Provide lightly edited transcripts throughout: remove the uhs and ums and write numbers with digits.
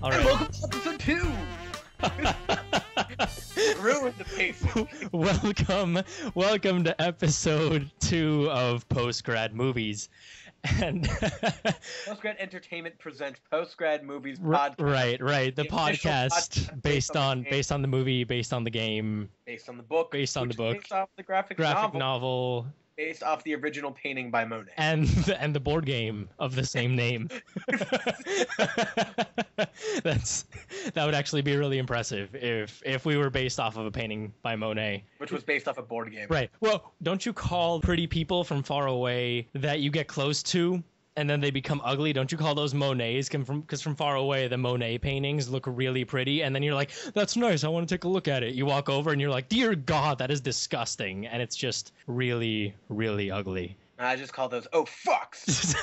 All right. Welcome to episode 2! Ruined the pacing. Welcome to episode 2 of PostGrad Movies. And PostGrad Entertainment presents PostGrad Movies podcast. Right. The podcast based on the movie, based on the game, based on the book, based off the graphic novel, based off the original painting by Monet, and the board game of the same name. That would actually be really impressive if we were based off of a painting by Monet, which was based off a board game. Right. Well, don't you call pretty people from far away that you get close to and then they become ugly? Don't you call those Monets? Because from far away, the Monet paintings look really pretty, and then you're like, that's nice, I want to take a look at it. You walk over and you're like, dear God, that is disgusting, and it's just really, really ugly. I just call those fucks.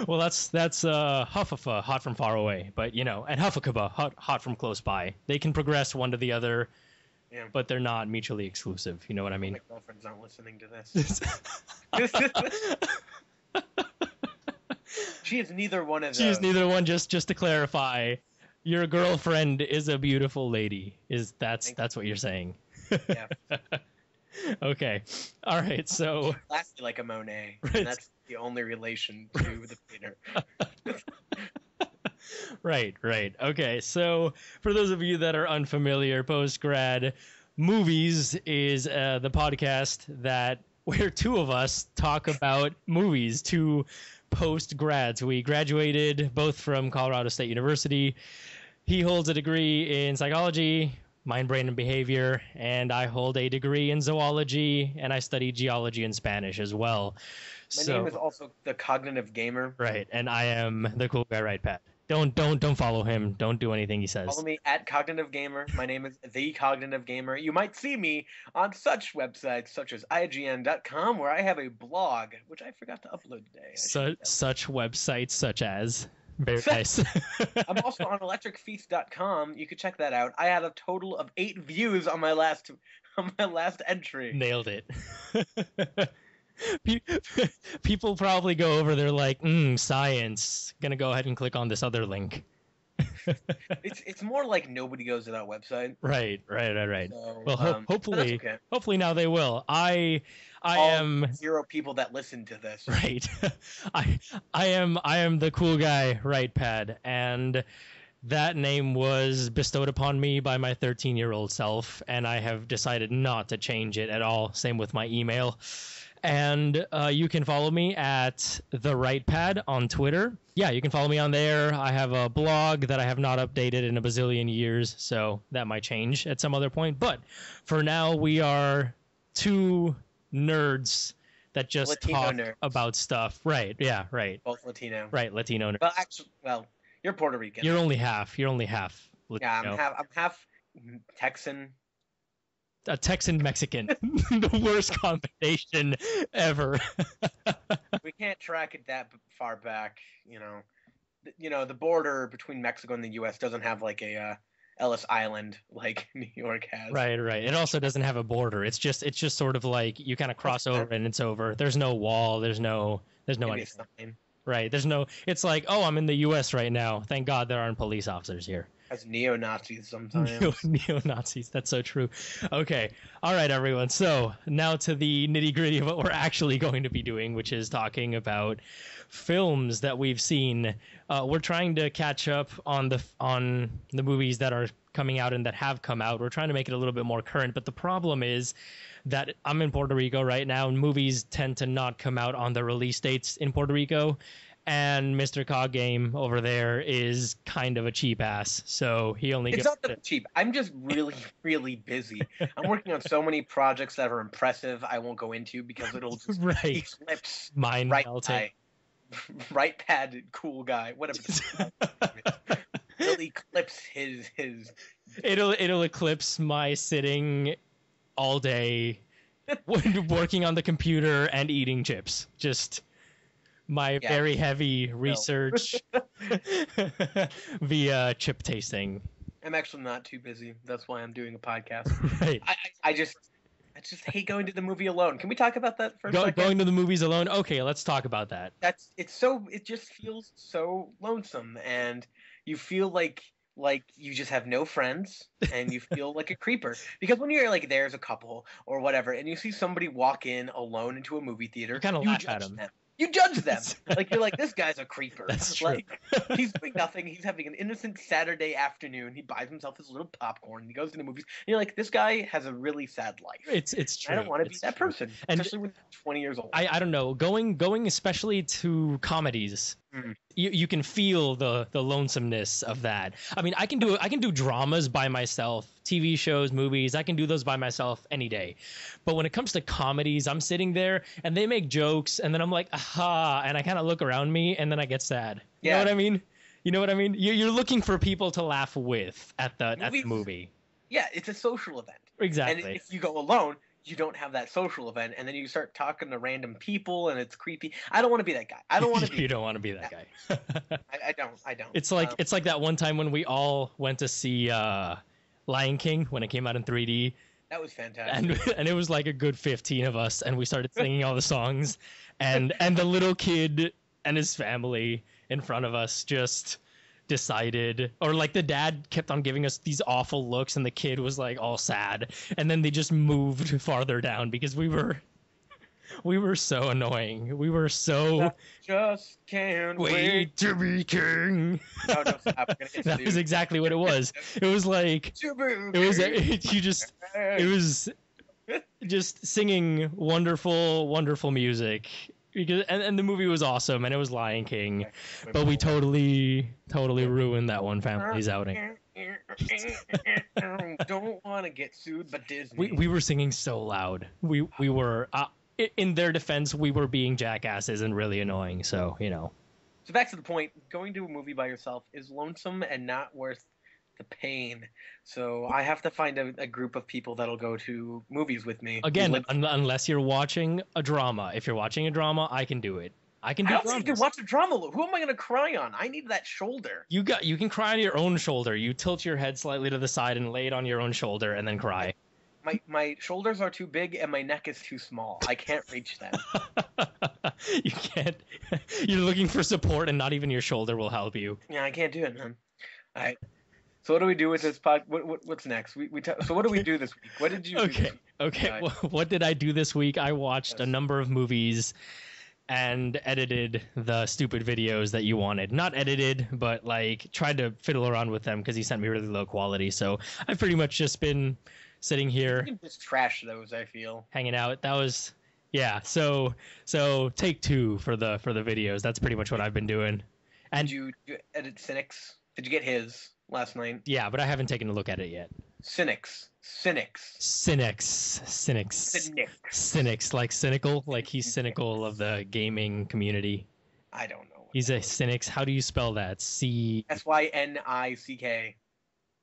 Well, that's Huffafa, hot from far away, but and Huffakaba, hot from close by. They can progress one to the other. Yeah. But they're not mutually exclusive. You know what I mean? My girlfriend's not listening to this. She is neither one of those. She is neither one. Just to clarify, your girlfriend is a beautiful lady. That's what you're saying? Yeah. Okay. All right. So. Lasted like a Monet. Right. And that's the only relation to the painter. Right. Okay, so for those of you that are unfamiliar, PostGrad Movies is the podcast where two of us talk about movies, two post-grads. We graduated both from Colorado State University. He holds a degree in psychology, mind, brain, and behavior, and I hold a degree in zoology, and I study geology and Spanish as well. My name is also the Cognitive Gamer. Right, and I am the cool guy, right, Pat? Don't follow him. Don't do anything he says. Follow me at Cognitive Gamer. My name is The Cognitive Gamer. You might see me on such websites such as IGN.com, where I have a blog, which I forgot to upload today. Such websites such as... Very nice. I'm also on electricfeast.com. You could check that out. I had a total of 8 views on my last entry. Nailed it. People probably go over there like, science. Gonna go ahead and click on this other link. It's more like nobody goes to that website. Right. So, well, hopefully now they will. I am 0 people that listen to this. Right. I am the cool guy, right, Pad, and that name was bestowed upon me by my 13-year-old self, and I have decided not to change it at all. Same with my email. And you can follow me at The Right Pad on Twitter. Yeah, you can follow me on there. I have a blog that I have not updated in a bazillion years, so that might change at some other point. But for now, we are 2 nerds that just Latino talk nerds. about stuff. Right, yeah, right. Both Latino. Right, Latino nerds. Well, you're Puerto Rican. You're only half Latino. Yeah, I'm half Texan. A Texan Mexican. The worst combination ever. We can't track it that far back, the border between Mexico and the US doesn't have like a Ellis Island like New York has. Right. It also doesn't have a border. It's just sort of like you kind of cross over and it's over. There's no wall, there's no anything. Right. It's like, oh, I'm in the US right now. Thank God there aren't police officers here. As neo-Nazis sometimes. Neo-Nazis. That's so true. Okay. All right, everyone. So now to the nitty-gritty of what we're actually going to be doing, which is talking about films that we've seen. We're trying to catch up on the movies that are coming out and that have come out. We're trying to make it a little bit more current. But the problem is that I'm in Puerto Rico right now, and movies tend to not come out on the release dates in Puerto Rico. And Mr. Cog Game over there is kind of a cheap ass, so he only It's not that cheap. I'm just really, really busy. I'm working on so many projects that are impressive I won't go into because it'll just eclipse mind right melting. Right Pad, cool guy, whatever. It'll eclipse his. It'll eclipse my sitting all day working on the computer and eating chips. Just... my very heavy research via chip tasting. I'm actually not too busy. That's why I'm doing a podcast. Right. It's just hate going to the movie alone. Can we talk about that for a second? Going to the movies alone? Okay, let's talk about that. It just feels so lonesome, and you feel like you just have no friends, and you feel like a creeper. Because when you're like there's a couple or whatever, and you see somebody walk in alone into a movie theater, you kind of laugh at them. You judge them. Like, you're like, this guy's a creeper. That's true. Like, he's doing nothing. He's having an innocent Saturday afternoon. He buys himself his little popcorn. He goes to the movies. And you're like, this guy has a really sad life. It's true. I don't want to be that person, especially when you're 20 years old. I don't know. Going especially to comedies, you can feel the lonesomeness of that. I mean, I can do dramas by myself, TV shows, movies. I can do those by myself any day. But when it comes to comedies, I'm sitting there and they make jokes, and then I'm like, aha, and I kind of look around me, and then I get sad. You know what I mean? You know what I mean? You're looking for people to laugh with at the movie. Yeah, it's a social event. Exactly. And if you go alone, you don't have that social event, and then you start talking to random people, and it's creepy. I don't want to be that guy. I don't want to be. You don't want to be that guy. I don't. It's like that one time when we all went to see Lion King when it came out in 3D. That was fantastic. And it was like a good 15 of us, and we started singing all the songs, and the little kid and his family in front of us just decided, or like the dad kept on giving us these awful looks, and the kid was like all sad, and then they just moved farther down because we were so annoying. We were so I just can't wait to be king. No, stop. That was exactly what it was. It was like it was just singing wonderful music. Because and the movie was awesome, and it was Lion King, but we totally ruined that one family's outing. Don't want to get sued, but Disney. We were singing so loud. We were in their defense, we were being jackasses and really annoying. So So back to the point, going to a movie by yourself is lonesome and not worth the pain. So I have to find a group of people that'll go to movies with me. Again, unless you're watching a drama. If you're watching a drama, I can do it. I don't think you can watch a drama. Who am I going to cry on? I need that shoulder. You can cry on your own shoulder. You tilt your head slightly to the side and lay it on your own shoulder and then cry. My shoulders are too big and my neck is too small. I can't reach them. You can't. You're looking for support, and not even your shoulder will help you. Yeah, I can't do it, man. All right. So what do we do with this pod? What's next? So what do we do this week? What did you do this week? Okay. Well, what did I do this week? I watched a number of movies and edited the stupid videos that you wanted. Not edited, but like tried to fiddle around with them because he sent me really low quality. So I've pretty much just been sitting here. You can just trash those, I feel. Hanging out. That was so take 2 for the videos. That's pretty much what I've been doing. And did you edit Cynics? Did you get his last night? Yeah, but I haven't taken a look at it yet. Cynics, like cynical, like he's cynical of the gaming community. I don't know. He's a cynics. How do you spell that? Synick.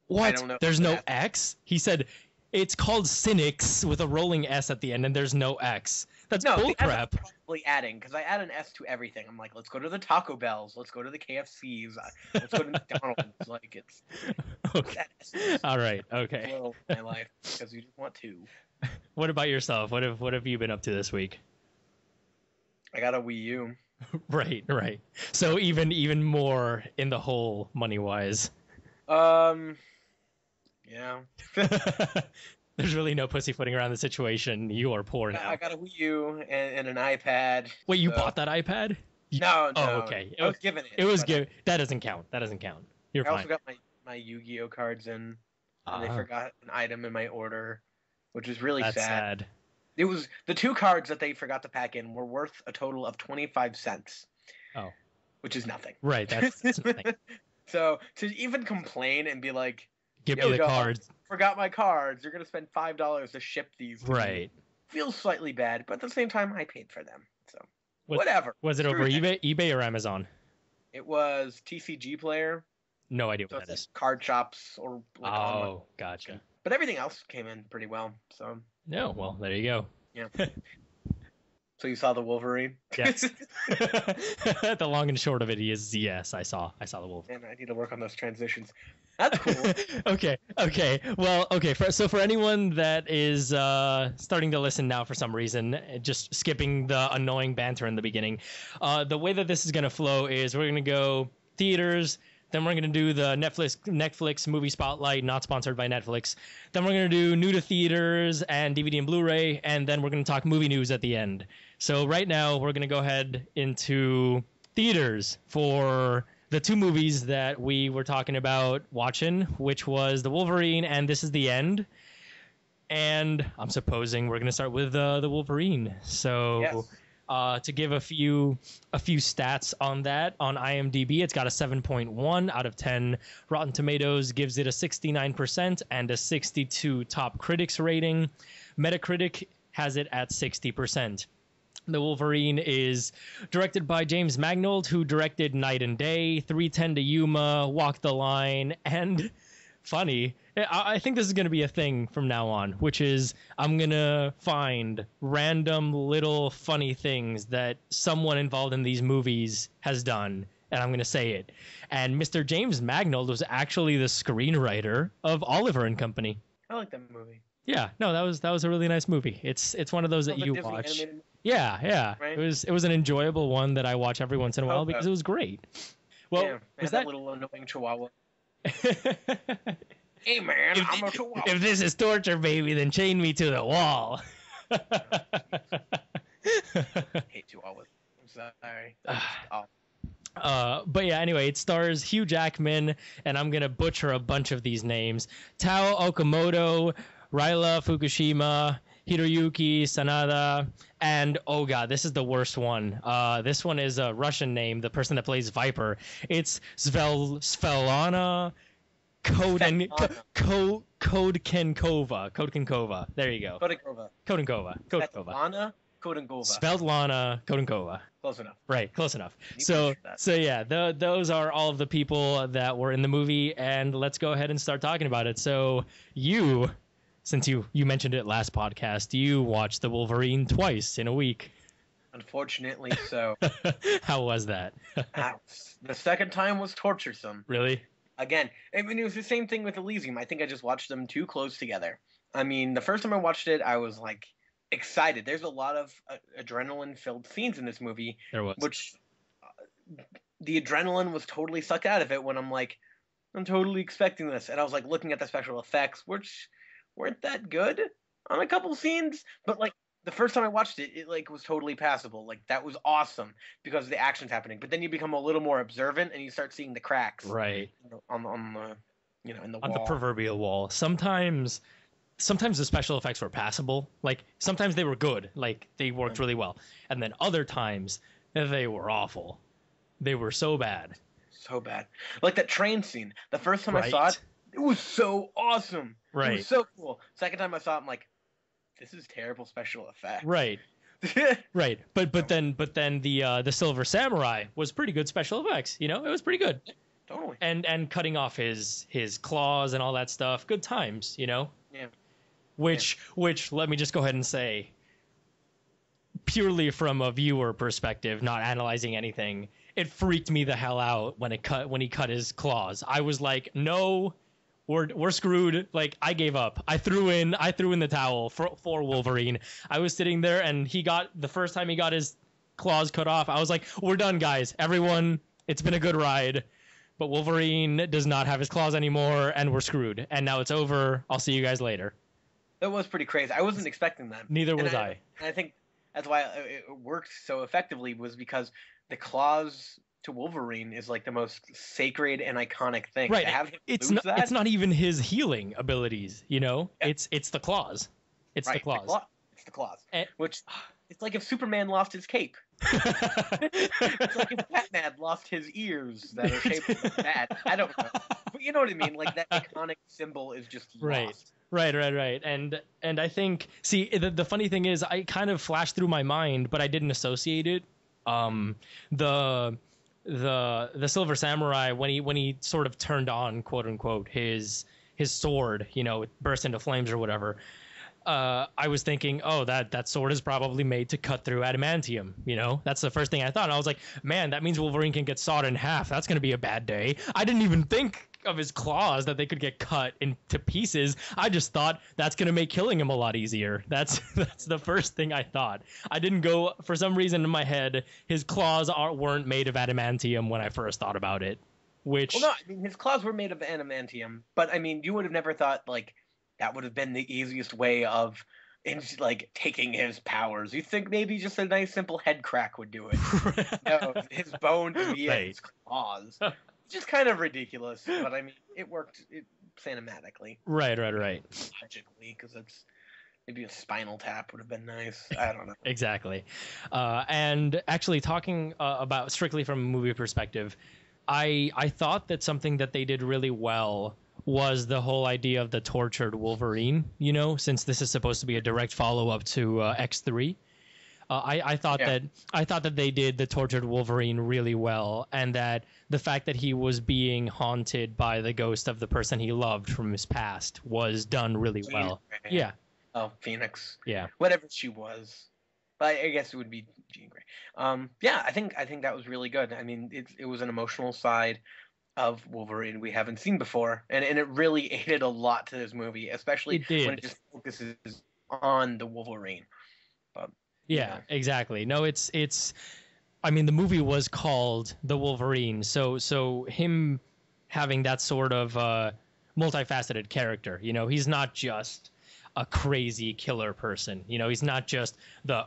What? I don't know. There's no X? He said it's called cynics with a rolling S at the end, and there's no X. That's bullcrap. Probably adding, because I add an S to everything. I'm like, let's go to the Taco Bells, let's go to the KFCs, let's go to McDonald's. Like it's okay. All right. Okay. My life, because you just want to. What about yourself? What have you been up to this week? I got a Wii U. Right. So even more in the hole money wise. Yeah. There's really no pussyfooting around the situation. You are poor now. I got a Wii U and an iPad. Wait, you bought that iPad? No. Oh, okay. I was given it. It was given. That doesn't count. You're fine. I also got my Yu-Gi-Oh cards in, and they forgot an item in my order, which is really sad. It was the 2 cards that they forgot to pack in were worth a total of 25 cents. Oh. Which is nothing. Right. That's nothing. So to even complain and be like, give me the cards. Forgot my cards. You're gonna spend $5 to ship these. Right. Feels slightly bad, but at the same time, I paid for them. So whatever. Was it over eBay or Amazon? It was TCG Player. No idea what that is. Card shops or like online. Gotcha. But everything else came in pretty well. So. No, well there you go. Yeah. So you saw the Wolverine? Yes. The long and short of it is yes, I saw the Wolverine. Man, I need to work on those transitions. That's cool. Okay. Well, okay. For anyone that is starting to listen now for some reason, just skipping the annoying banter in the beginning, the way that this is gonna flow is we're gonna go theaters. Then we're going to do the Netflix movie spotlight, not sponsored by Netflix. Then we're going to do new to theaters and DVD and Blu-ray, and then we're going to talk movie news at the end. So right now we're going to go ahead into theaters for the two movies that we were talking about watching, which was The Wolverine and This Is the End. And I'm supposing we're going to start with the Wolverine. So... Yes. To give a few stats on that, on IMDb, it's got a 7.1 out of 10. Rotten Tomatoes gives it a 69% and a 62 top critics rating. Metacritic has it at 60%. The Wolverine is directed by James Mangold, who directed Night and Day, 3:10 to Yuma, Walk the Line, and funny, I think this is going to be a thing from now on, which is I'm going to find random little funny things that someone involved in these movies has done, and I'm going to say it. And Mr. James Mangold was actually the screenwriter of Oliver and Company. I like that movie. Yeah, no, that was a really nice movie. It's one of those that you watch. Animated. Yeah. Right? It was an enjoyable one that I watch every once in a while because it was great. Well, yeah, was that little annoying Chihuahua? Hey man, I'm a Chihuahua. If this is torture, baby, then chain me to the wall. I hate Chihuahuas. I'm sorry. But yeah, anyway, it stars Hugh Jackman, and I'm gonna butcher a bunch of these names: Tao Okamoto, Ryla Fukushima, Hiroyuki Sanada, and oh god, this is the worst one. This one is a Russian name, the person that plays Viper. It's Svetlana Kodenkova. There you go. Kodenkova. Svetlana Kodenkova. Close enough. Right, close enough. So yeah, those are all of the people that were in the movie, and let's go ahead and start talking about it. So since you mentioned it last podcast, you watched The Wolverine twice in a week. Unfortunately so. How was that? The second time was torturesome. Really? Again, I mean, it was the same thing with Elysium. I think I just watched them too close together. I mean, the first time I watched it, I was like excited. There's a lot of adrenaline-filled scenes in this movie. There was. Which the adrenaline was totally sucked out of it when I'm like, I'm totally expecting this. And I was like looking at the special effects, which weren't that good on a couple scenes. But like the first time I watched it, it like was totally passable. Like that was awesome because the action's happening. But then you become a little more observant and you start seeing the cracks. Right. On the in the wall. On the proverbial wall. Sometimes the special effects were passable. Like sometimes they were good. Like they worked really well. And then other times they were awful. They were so bad. So bad. Like that train scene. The first time I saw it, it was so awesome. Right. It was so cool. Second time I saw it, I'm like, this is terrible special effects. Right. Right. But then the Silver Samurai was pretty good special effects. You know, it was pretty good. Totally. And cutting off his claws and all that stuff. Good times, you know? Yeah. Which let me just go ahead and say, purely from a viewer perspective, not analyzing anything, it freaked me the hell out when he cut his claws. I was like, no, we're screwed. Like I gave up. I threw in the towel for Wolverine. I was sitting there and the first time he got his claws cut off, I was like, we're done, guys. Everyone, it's been a good ride. But Wolverine does not have his claws anymore, and we're screwed. And now it's over. I'll see you guys later. That was pretty crazy. I wasn't expecting that. Neither was I. And I think that's why it worked so effectively, was because the claws to Wolverine is like the most sacred and iconic thing. Right. To have him it's lose not. It's not even his healing abilities. You know. Yeah. It's the claws. It's the claws. It's the claws. Which it's like if Superman lost his cape. It's like if Batman lost his ears that are shaped like that. I don't know, but you know what I mean. Like that iconic symbol is just lost. Right. And I think, see, the funny thing is, I kind of flashed through my mind, but I didn't associate it. The Silver Samurai, when he sort of turned on, quote unquote, his sword, you know, it burst into flames or whatever. I was thinking, oh, that sword is probably made to cut through adamantium. You know, that's the first thing I thought. And I was like, man, that means Wolverine can get sawed in half. That's going to be a bad day. I didn't even think of his claws that they could get cut into pieces. I just thought that's going to make killing him a lot easier. That's the first thing I thought. I didn't go, for some reason in my head, his claws weren't made of adamantium when I first thought about it. Which, well, no, I mean, his claws were made of adamantium, but I mean, you would have never thought like that would have been the easiest way of like taking his powers. You think maybe just a nice simple head crack would do it? No, his bones via Right. his claws. Just kind of ridiculous, but I mean, it worked cinematically. Right. Logically, because it's maybe a spinal tap would have been nice. I don't know. Exactly. And actually, talking about strictly from a movie perspective, I thought that something that they did really well was the whole idea of the tortured Wolverine, you know, since this is supposed to be a direct follow-up to X3. I thought that they did the tortured Wolverine really well, and that the fact that he was being haunted by the ghost of the person he loved from his past was done really well. Yeah. Oh, Phoenix. Yeah. Whatever she was. But I guess it would be Jean Grey. Yeah, I think that was really good. I mean, it was an emotional side of Wolverine we haven't seen before, and it really aided a lot to this movie, especially when it just focuses on the Wolverine. But yeah, exactly. No, it's I mean, the movie was called The Wolverine, so him having that sort of multifaceted character, you know, he's not just a crazy killer person, you know, he's not just the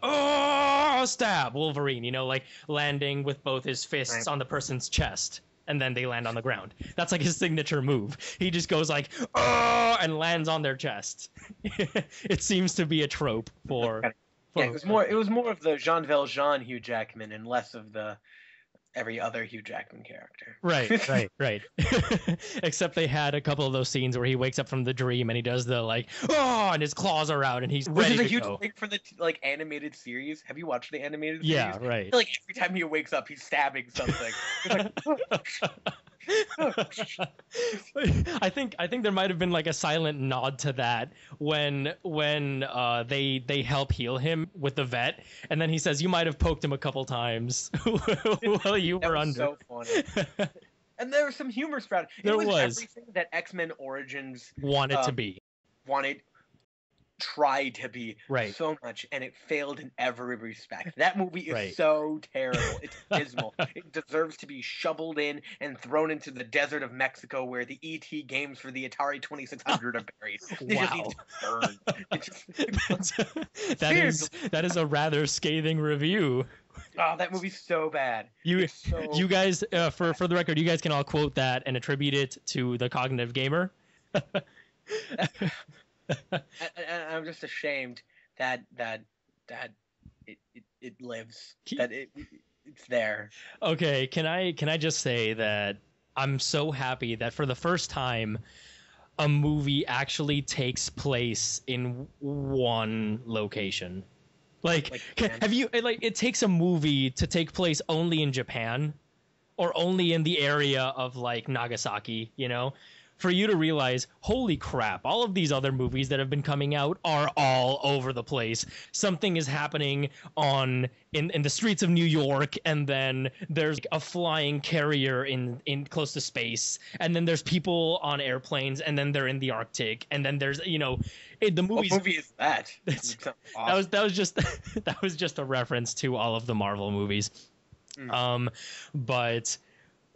stab Wolverine, you know, like landing with both his fists on the person's chest and then they land on the ground. That's like his signature move. He just goes like and lands on their chest. It seems to be a trope for yeah, it was more of the Jean Valjean Hugh Jackman and less of the every other Hugh Jackman character. Right. Except they had a couple of those scenes where he wakes up from the dream and he does the like, and his claws are out and he's ready to go. Which is a huge thing for the like animated series. Have you watched the animated series? Yeah, right. I feel like every time he wakes up, he's stabbing something. I think there might have been like a silent nod to that when they help heal him with the vet, and then he says, "You might have poked him a couple times while you were under." So funny. And there was some humor throughout. It was everything that X-Men Origins wanted to be. Tried to be so much, and it failed in every respect. That movie is so terrible. It's dismal. It deserves to be shoveled in and thrown into the desert of Mexico where the ET games for the Atari 2600 are buried. That is a rather scathing review. Oh, that movie's so bad. You guys, for the record, you guys can all quote that and attribute it to the Cognitive Gamer. I'm just ashamed that it lives, that it's there. Okay, can I just say that I'm so happy that for the first time a movie actually takes place in one location. Like have you like it takes a movie to take place only in Japan or only in the area of like Nagasaki, you know? For you to realize, holy crap, all of these other movies that have been coming out are all over the place. Something is happening in the streets of New York, and then there's a flying carrier in close to space, and then there's people on airplanes, and then they're in the Arctic, and then there's, you know, the movies. What movie is that? Awesome. That was just a reference to all of the Marvel movies.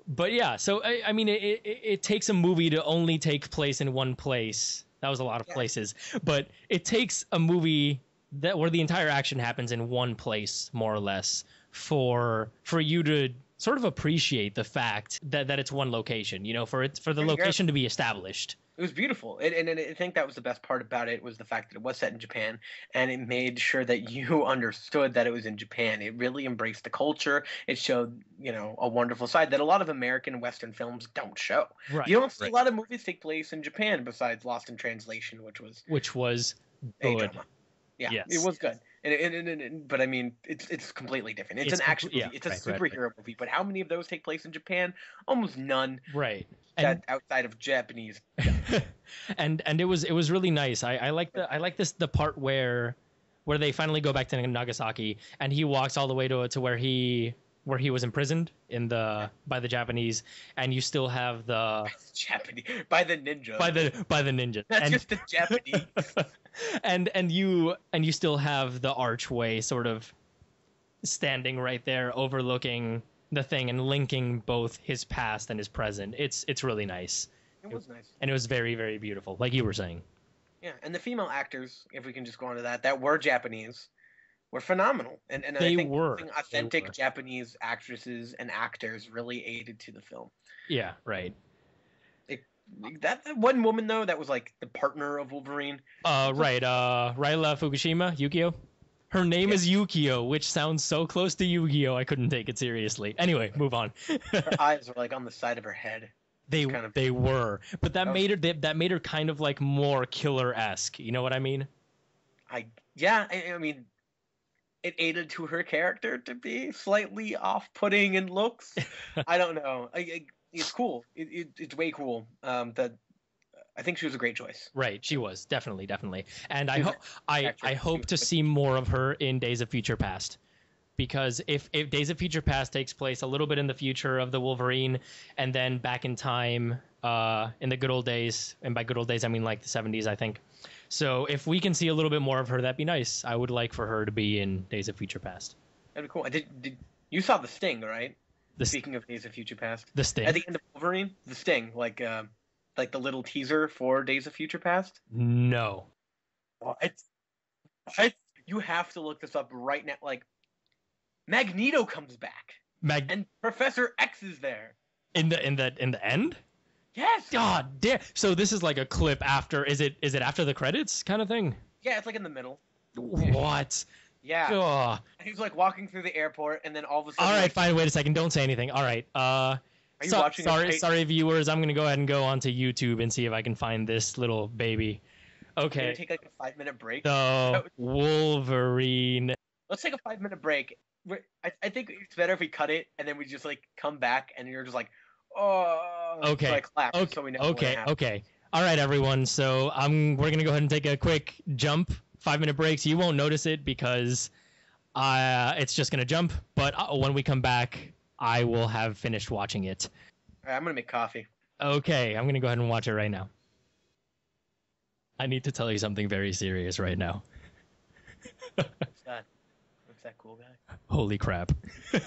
But yeah, so I mean, it takes a movie to only take place in one place. That was a lot of places, but it takes a movie where the entire action happens in one place, more or less, for you to sort of appreciate the fact that it's one location. You know, for the location to be established. It was beautiful, and I think that was the best part about it, was the fact that it was set in Japan, and it made sure that you understood that it was in Japan. It really embraced the culture. It showed, you know, a wonderful side that a lot of American Western films don't show. Right, you don't see a lot of movies take place in Japan besides Lost in Translation, which was good. Yeah, yes. It was good. But I mean, it's completely different. It's an It's action movie. yeah, It's a right, right, superhero movie. But how many of those take place in Japan? Almost none. right. That outside of Japanese. And it was really nice. I like the part where they finally go back to Nagasaki and he walks all the way to where he was imprisoned by the Japanese, and you still have the Japanese by the ninja. by the ninja. That's just the Japanese. and you still have the archway sort of standing right there overlooking the thing and linking both his past and his present. It's really nice. It was nice. And it was very, very beautiful, like you were saying. Yeah, and the female actors, if we can just go on to that were Japanese, were phenomenal. And They I think were. authentic They were. Japanese actresses and actors really aided to the film. Yeah, right. That one woman, though, that was like the partner of Wolverine. Right. Ryla Fukushima, Yukio. Her name is Yukio, which sounds so close to Yu-Gi-Oh! I couldn't take it seriously. Anyway, move on. Her eyes were like on the side of her head. They were, but that made her kind of like more killer-esque. You know what I mean? I mean, it aided to her character to be slightly off-putting in looks. I don't know. It's cool. It's way cool. I think she was a great choice. Right, she was definitely, and I hope to see more of her in Days of Future Past, because if Days of Future Past takes place a little bit in the future of the Wolverine, and then back in time, in the good old days, and by good old days I mean like the 70s, I think. So if we can see a little bit more of her, that'd be nice. I would like for her to be in Days of Future Past. That'd be cool. Did you saw the Sting, right? Speaking of Days of Future Past, the Sting at the end of Wolverine, the Sting, like the little teaser for Days of Future Past. No. What? You have to look this up right now. Like, Magneto comes back, and Professor X is there. In the end. Yes. God damn. So this is like a clip after. Is it after the credits kind of thing? Yeah, it's like in the middle. What? Yeah. Ugh. And he's like walking through the airport, and then all of a sudden. All right, like, fine. Wait a second. Don't say anything. All right. Are you watching? Sorry, viewers. I'm gonna go ahead and go onto YouTube and see if I can find this little baby. Okay. Can take like a 5-minute break? So Wolverine. Let's take a 5-minute break. I think it's better if we cut it and then we just like come back and you're just like, oh. Okay. So I clap. Okay. So we know Okay. All right, everyone. So we're gonna go ahead and take a quick jump. 5-minute breaks. You won't notice it because it's just gonna jump. But when we come back, I will have finished watching it. All right, I'm gonna make coffee. Okay, I'm gonna go ahead and watch it right now. I need to tell you something very serious right now. What's that? What's that cool guy? Holy crap. Wasn't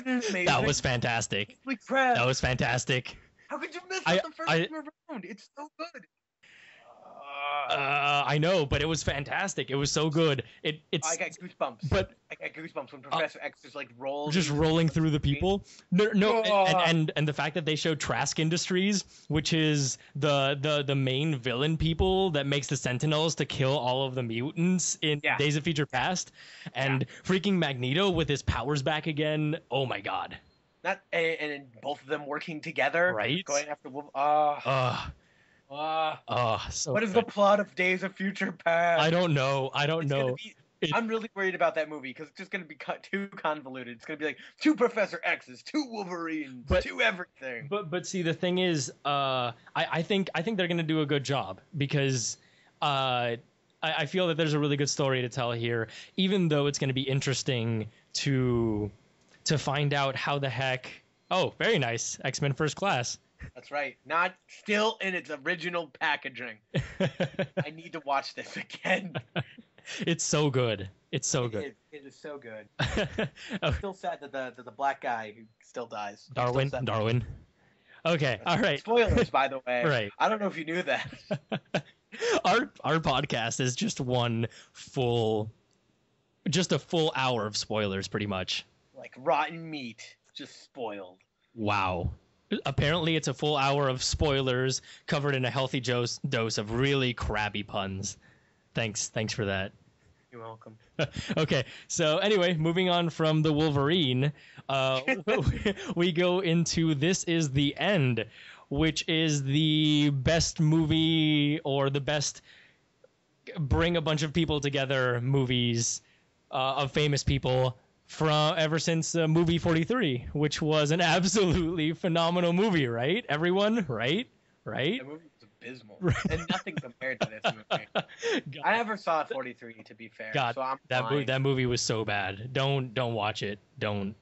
it amazing? That was fantastic. Holy crap. That was fantastic. How could you miss it the first time around? It's so good. I know, but it was fantastic. It was so good. It's. I got goosebumps. But I got goosebumps when Professor X is like rolling through the people. No, and the fact that they showed Trask Industries, which is the main villain people that makes the Sentinels to kill all of the mutants in Days of Future Past, and freaking Magneto with his powers back again. Oh my god. And both of them working together, right? Going after so what is the plot of Days of Future Past? I don't know. I'm really worried about that movie because it's just going to be too convoluted. It's going to be like 2 Professor X's, 2 Wolverines, 2 everything. But see, the thing is, I think they're going to do a good job because I feel that there's a really good story to tell here, even though it's going to be interesting to find out how the heck. Oh, very nice. X-Men First Class. That's right. Not still in its original packaging. I need to watch this again. It's so good. It's so good. It is so good. I'm still sad that the black guy who still dies. Darwin. Okay. All right. Spoilers, by the way. Right. I don't know if you knew that. Our podcast is just a full hour of spoilers, pretty much. Like rotten meat, just spoiled. Wow. Apparently, it's a full hour of spoilers covered in a healthy dose of really crabby puns. Thanks for that. You're welcome. Okay, so anyway, moving on from the Wolverine, we go into This Is the End, which is the best movie or the best bring a bunch of people together, movies of famous people from ever since movie 43, which was an absolutely phenomenal movie, right? Everyone, right? That movie was abysmal, and nothing compared to this movie. I never saw 43, to be fair. God, so I'm that movie was so bad. Don't watch it. Don't.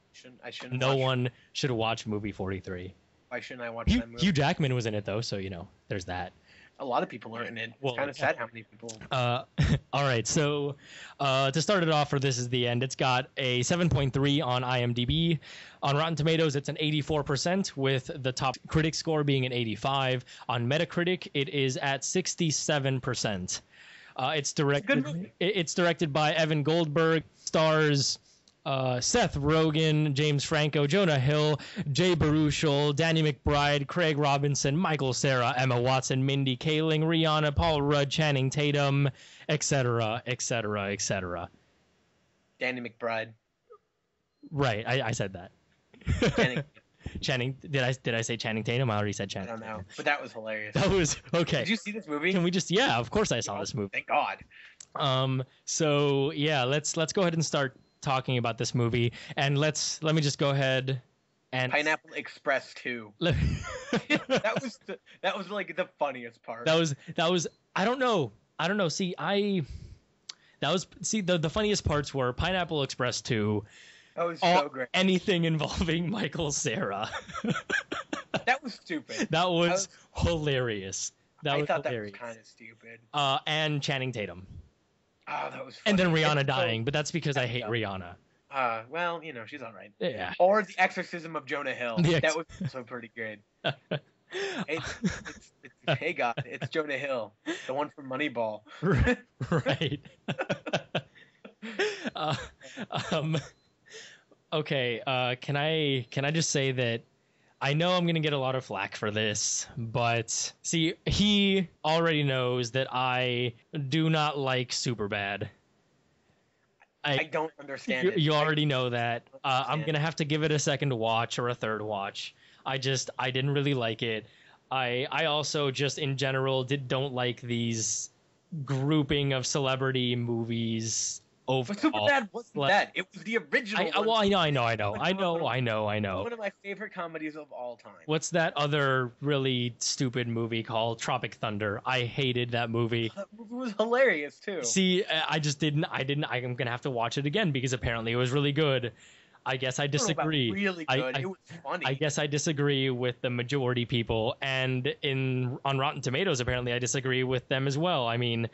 I shouldn't. No one should watch movie 43. Why shouldn't I watch that movie? Hugh Jackman was in it though, so there's that. A lot of people are in it. It's kind of sad how many people. All right, so to start it off for This Is the End, it's got a 7.3 on IMDb. On Rotten Tomatoes, it's an 84%, with the top critic score being an 85. On Metacritic, it is at 67%. It's directed by Evan Goldberg, stars Seth Rogen, James Franco, Jonah Hill, Jay Baruchel, Danny McBride, Craig Robinson, Michael Cera, Emma Watson, Mindy Kaling, Rihanna, Paul Rudd, Channing Tatum, etc., etc., etc. Danny McBride. Right, I said that. Channing. Did I say Channing Tatum? I already said Channing. I don't know, Tatum. but that was hilarious. That was okay. Did you see this movie? Can we just? Yeah, of course I saw this movie. Thank God. So yeah, let's go ahead and start talking about this movie, and let me just go ahead and Pineapple Express 2. that was like the funniest part. That was I don't know. See, the funniest parts were Pineapple Express 2. That was so great. Anything involving Michael Cera. That was stupid. That was hilarious. I thought that was kind of stupid. And Channing Tatum. Oh, that was funny. And then Rihanna dying, but that's because I hate Rihanna. Well, she's all right. Yeah. Or The Exorcism of Jonah Hill. That was also pretty good. It's hey God, it's Jonah Hill, the one from Moneyball. Right. Okay. Can I just say that I know I'm gonna get a lot of flack for this, but see, he already knows that I do not like Superbad. I don't understand it. You already know that. I'm gonna have to give it a second watch or a third watch. I didn't really like it. I also just in general don't like these grouping of celebrity movies. But Superbad wasn't that. It was the original one. I know. One of my favorite comedies of all time. What's that other really stupid movie called? Tropic Thunder. I hated that movie. That movie was hilarious too. See, I just didn't. I'm gonna have to watch it again because apparently it was really good. I guess I disagree. Really good. It was funny. I guess I disagree with the majority people, and on Rotten Tomatoes, apparently I disagree with them as well. I mean,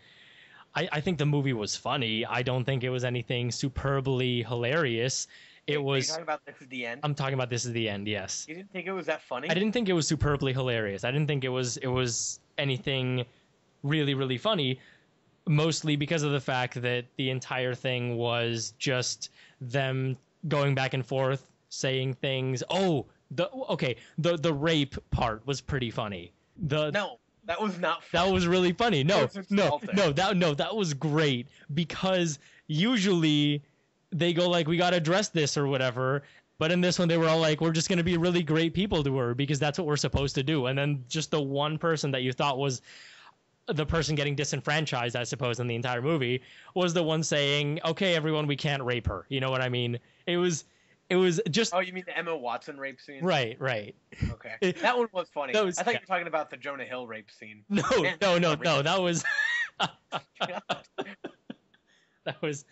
I think the movie was funny. I don't think it was anything superbly hilarious. It was. Are you talking about This Is the End? I'm talking about This Is the End. Yes. You didn't think it was that funny? I didn't think it was superbly hilarious. I didn't think it was anything really, really funny. Mostly because of the fact that the entire thing was just them going back and forth, saying things. Oh, the rape part was pretty funny. No, that was not funny. That was really funny. No, that was great because usually they go like, we got to address this or whatever. But in this one, they were all like, we're just going to be really great people to her because that's what we're supposed to do. And then just the one person that you thought was the person getting disenfranchised, I suppose, in the entire movie was the one saying, okay, everyone, we can't rape her. You know what I mean? It was just. Oh, you mean the Emma Watson rape scene? Right. Okay. That one was funny. I thought you were talking about the Jonah Hill rape scene. No. That was. That was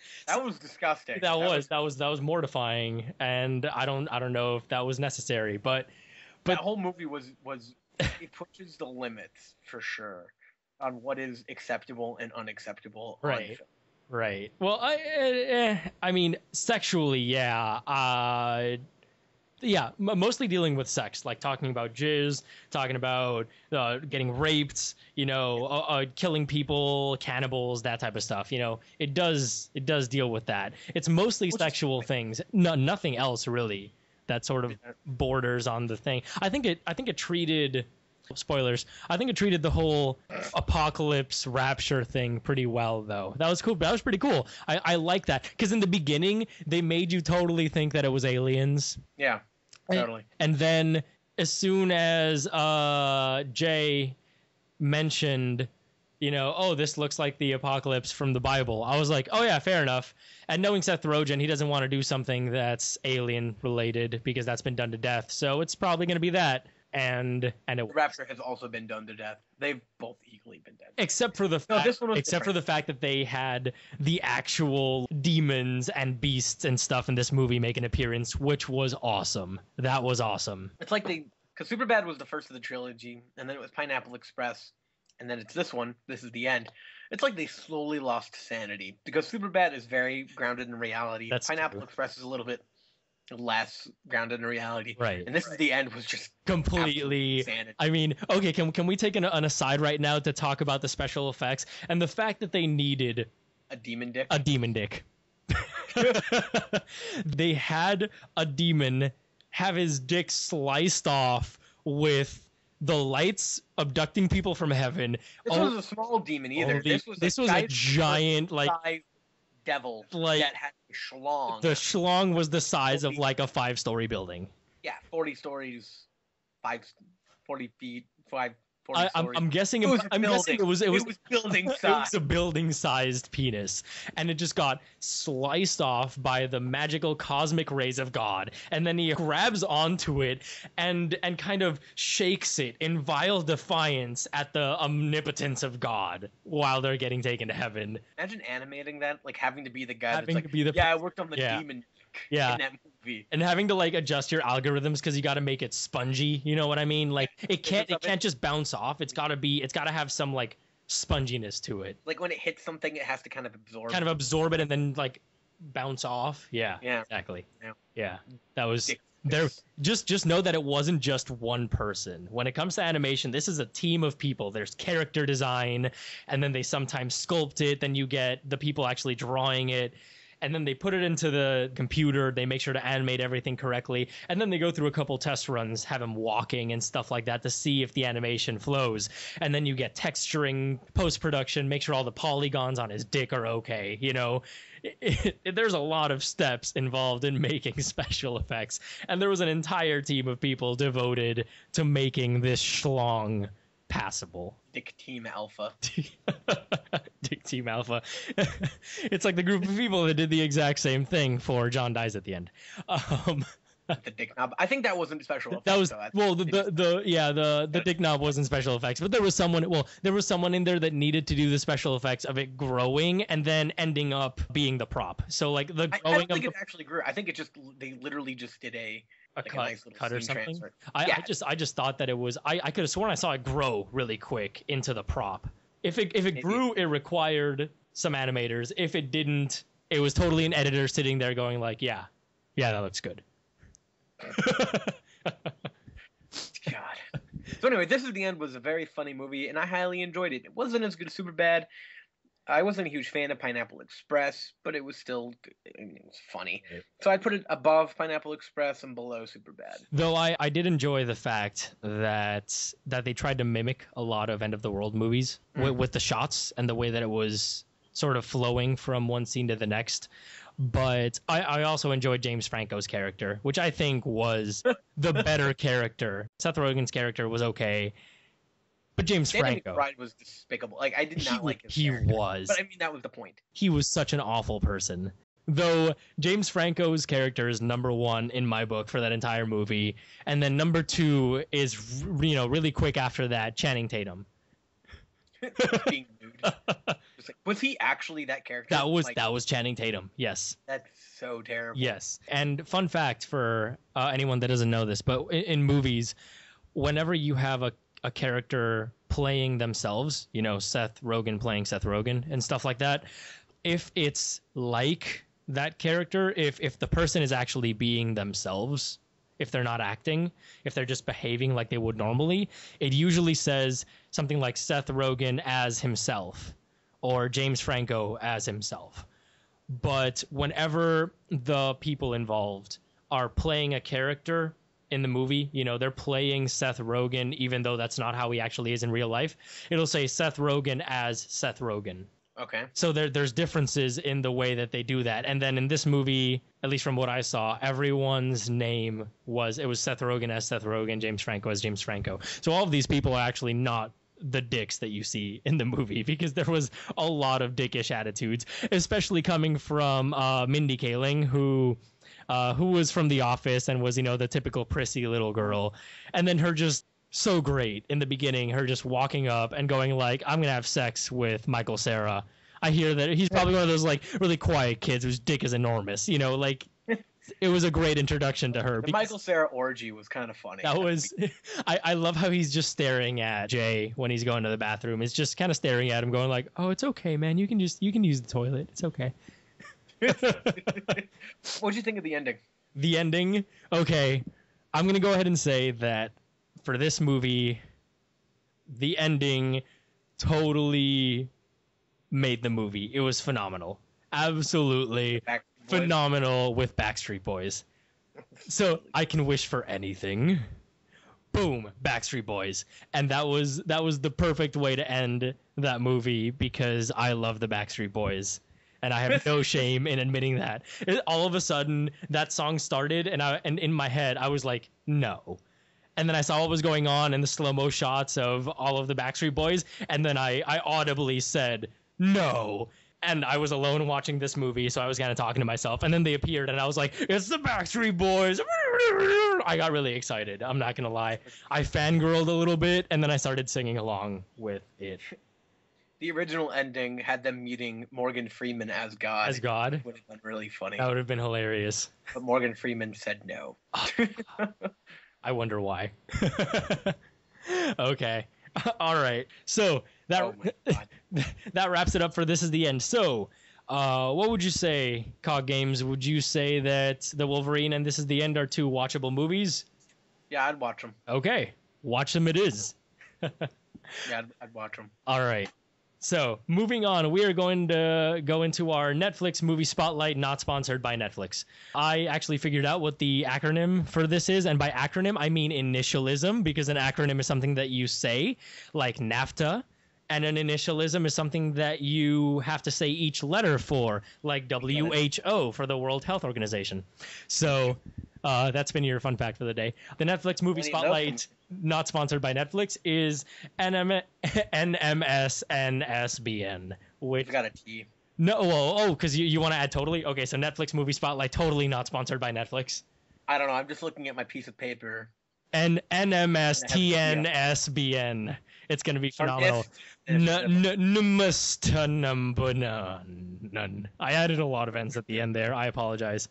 disgusting. That was mortifying, and I don't know if that was necessary, but that whole movie was it pushes the limits for sure on what is acceptable and unacceptable. Right. Well, I mean, sexually, yeah. Mostly dealing with sex, like talking about jizz, talking about getting raped, killing people, cannibals, that type of stuff. It does deal with that. It's mostly sexual things, nothing else really that sort of borders on the thing. I think it treated. Spoilers. I think it treated the whole apocalypse rapture thing pretty well, though. That was cool. That was pretty cool. I like that because in the beginning they made you totally think that it was aliens. Yeah, totally. And then as soon as Jay mentioned you know, oh, this looks like the apocalypse from the Bible. I was like, oh yeah, fair enough. And knowing Seth Rogen, he doesn't want to do something that's alien related because that's been done to death. So it's probably going to be that. And it The Rapture has also been done to death. They've both equally been dead. except for the fact that they had the actual demons and beasts and stuff in this movie make an appearance, which was awesome. That was awesome. It's like because Superbad was the first of the trilogy, and then it was Pineapple Express, and then it's this one. This is the end. It's like they slowly lost sanity because Superbad is very grounded in reality. That's Pineapple true. Express is a little bit less grounded in reality. Right. And this is the end was just completely insanity. I mean, okay, can we take an aside right now to talk about the special effects and the fact that they needed a demon dick? a demon dick. They had a demon have his dick sliced off with the lights abducting people from heaven. This was a small demon either. This was a giant like devil like that had a schlong. The schlong was the size of like a 5-story building. Yeah, 40 stories, 40 feet, 40 stories. I'm guessing it was building size. It was a building-sized penis, and it just got sliced off by the magical cosmic rays of God, and then he grabs onto it and kind of shakes it in vile defiance at the omnipotence of God while they're getting taken to heaven. Imagine animating that, like having to be the guy Having that's to be the- I worked on the demon in that movie. And having to like adjust your algorithms because you got to make it spongy. You know what I mean? Like it can't just bounce off. It's got to have some like sponginess to it. Like when it hits something, it has to kind of absorb. Kind of absorb it and then like bounce off. Yeah. Exactly. Yeah. That was there. Just know that it wasn't just one person. When it comes to animation, this is a team of people. There's character design, and then they sometimes sculpt it. Then you get the people actually drawing it. And then they put it into the computer. They make sure to animate everything correctly. And then they go through a couple test runs, have him walking and stuff like that to see if the animation flows. And then you get texturing, post-production, make sure all the polygons on his dick are okay. You know, there's a lot of steps involved in making special effects. And there was an entire team of people devoted to making this schlong passable. Dick Team Alpha. Dick Team Alpha. It's like the group of people that did the exact same thing for John Dies at the End. The dick knob. I think that wasn't special effects. That was the dick knob wasn't special effects, but there was someone in there that needed to do the special effects of it growing and then ending up being the prop. So like the growing I don't think it actually grew. I think they literally just did a nice little cut or something. Transfer. I just thought that it was I could have sworn I saw it grow really quick into the prop. If it grew, it required some animators. If it didn't, it was totally an editor sitting there going like, yeah, that looks good. God. So anyway, This Is the End was a very funny movie, and I highly enjoyed it. It wasn't as good as Superbad. I wasn't a huge fan of Pineapple Express, but it was still good. It was funny. So I'd put it above Pineapple Express and below Superbad. Though I did enjoy the fact that they tried to mimic a lot of End of the World movies with the shots and the way that it was sort of flowing from one scene to the next. But I also enjoyed James Franco's character, which I think was the better character. Seth Rogen's character was okay. But James Franco. Grad was despicable. Like I did not like his character. He was. But I mean that was the point. He was such an awful person. Though James Franco's character is number one in my book for that entire movie, and then number two is really quick after that, Channing Tatum. Being nude. Was he actually that character? That was Channing Tatum. Yes. That's so terrible. Yes. And fun fact for anyone that doesn't know this, but in movies, whenever you have a character playing themselves, Seth Rogen playing Seth Rogen and stuff like that, if it's like that character, if the person is actually being themselves, if they're not acting, if they're just behaving like they would normally, it usually says something like Seth Rogen as himself or James Franco as himself. But whenever the people involved are playing a character in the movie, they're playing Seth Rogen, even though that's not how he actually is in real life, it'll say Seth Rogen as Seth Rogen. Okay. So there's differences in the way that they do that. And then in this movie, at least from what I saw, everyone's name was Seth Rogen as Seth Rogen, James Franco as James Franco. So all of these people are actually not the dicks that you see in the movie, because there was a lot of dickish attitudes, especially coming from Mindy Kaling, who was from The Office and was, the typical prissy little girl. And then her just so great in the beginning, her just walking up and going like, I'm going to have sex with Michael Cera. I hear that he's probably one of those like really quiet kids whose dick is enormous, like it was a great introduction to her. The Michael Cera orgy was kind of funny. That was, I love how he's just staring at Jay when he's going to the bathroom. He's just kind of staring at him going like, oh, it's okay, man. You can use the toilet. It's okay. What'd you think of the ending? The ending? Okay. I'm going to go ahead and say that for this movie, the ending totally made the movie. It was phenomenal. Absolutely phenomenal with Backstreet Boys. So I can wish for anything. Boom, Backstreet Boys. And that was the perfect way to end that movie, because I love the Backstreet Boys. And I have no shame in admitting that. All of a sudden, that song started, and in my head, I was like, no. And then I saw what was going on in the slow-mo shots of all of the Backstreet Boys, and then I audibly said, no. And I was alone watching this movie, so I was kind of talking to myself. And then they appeared, and I was like, it's the Backstreet Boys. I got really excited. I'm not going to lie. I fangirled a little bit, and then I started singing along with it. The original ending had them meeting Morgan Freeman as God. As God? It would have been really funny. That would have been hilarious. But Morgan Freeman said no. I wonder why. Okay. All right. So that that wraps it up for This Is the End. So what would you say, Cog Games? Would you say that The Wolverine and This Is the End are two watchable movies? Yeah, I'd watch them. Okay. Watch them it is. Yeah, I'd watch them. All right. So, moving on, we are going to go into our Netflix movie spotlight, not sponsored by Netflix. I actually figured out what the acronym for this is, and by acronym, I mean initialism, because an acronym is something that you say, like NAFTA, and an initialism is something that you have to say each letter for, like WHO for the World Health Organization. So, that's been your fun fact for the day. The Netflix movie spotlight, not sponsored by Netflix, is NMSNSBN. Which got a T. No, because you want to add totally? Okay, so Netflix movie spotlight, totally not sponsored by Netflix. I don't know. I'm just looking at my piece of paper. NMSTNSBN. It's going to be phenomenal. I added a lot of N's at the end there. I apologize.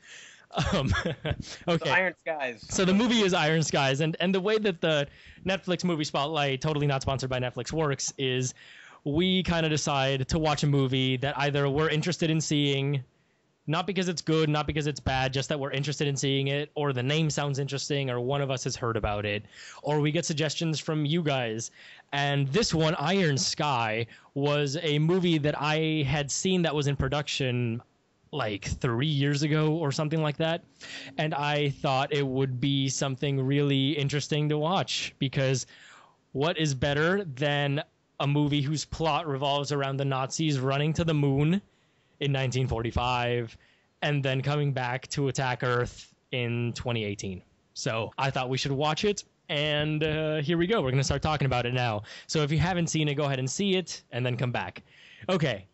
Okay. So Iron Skies. So the movie is Iron Skies, and the way that the Netflix movie spotlight, totally not sponsored by Netflix, works is we kind of decide to watch a movie that either we're interested in seeing, not because it's good, not because it's bad, just that we're interested in seeing it, or the name sounds interesting, or one of us has heard about it, or we get suggestions from you guys. And this one, Iron Sky, was a movie that I had seen that was in production like 3 years ago or something like that, and I thought it would be something really interesting to watch, because what is better than a movie whose plot revolves around the Nazis running to the moon in 1945 and then coming back to attack Earth in 2018. So I thought we should watch it, and here we go. We're going to start talking about it now. So if you haven't seen it, go ahead and see it and then come back. Okay.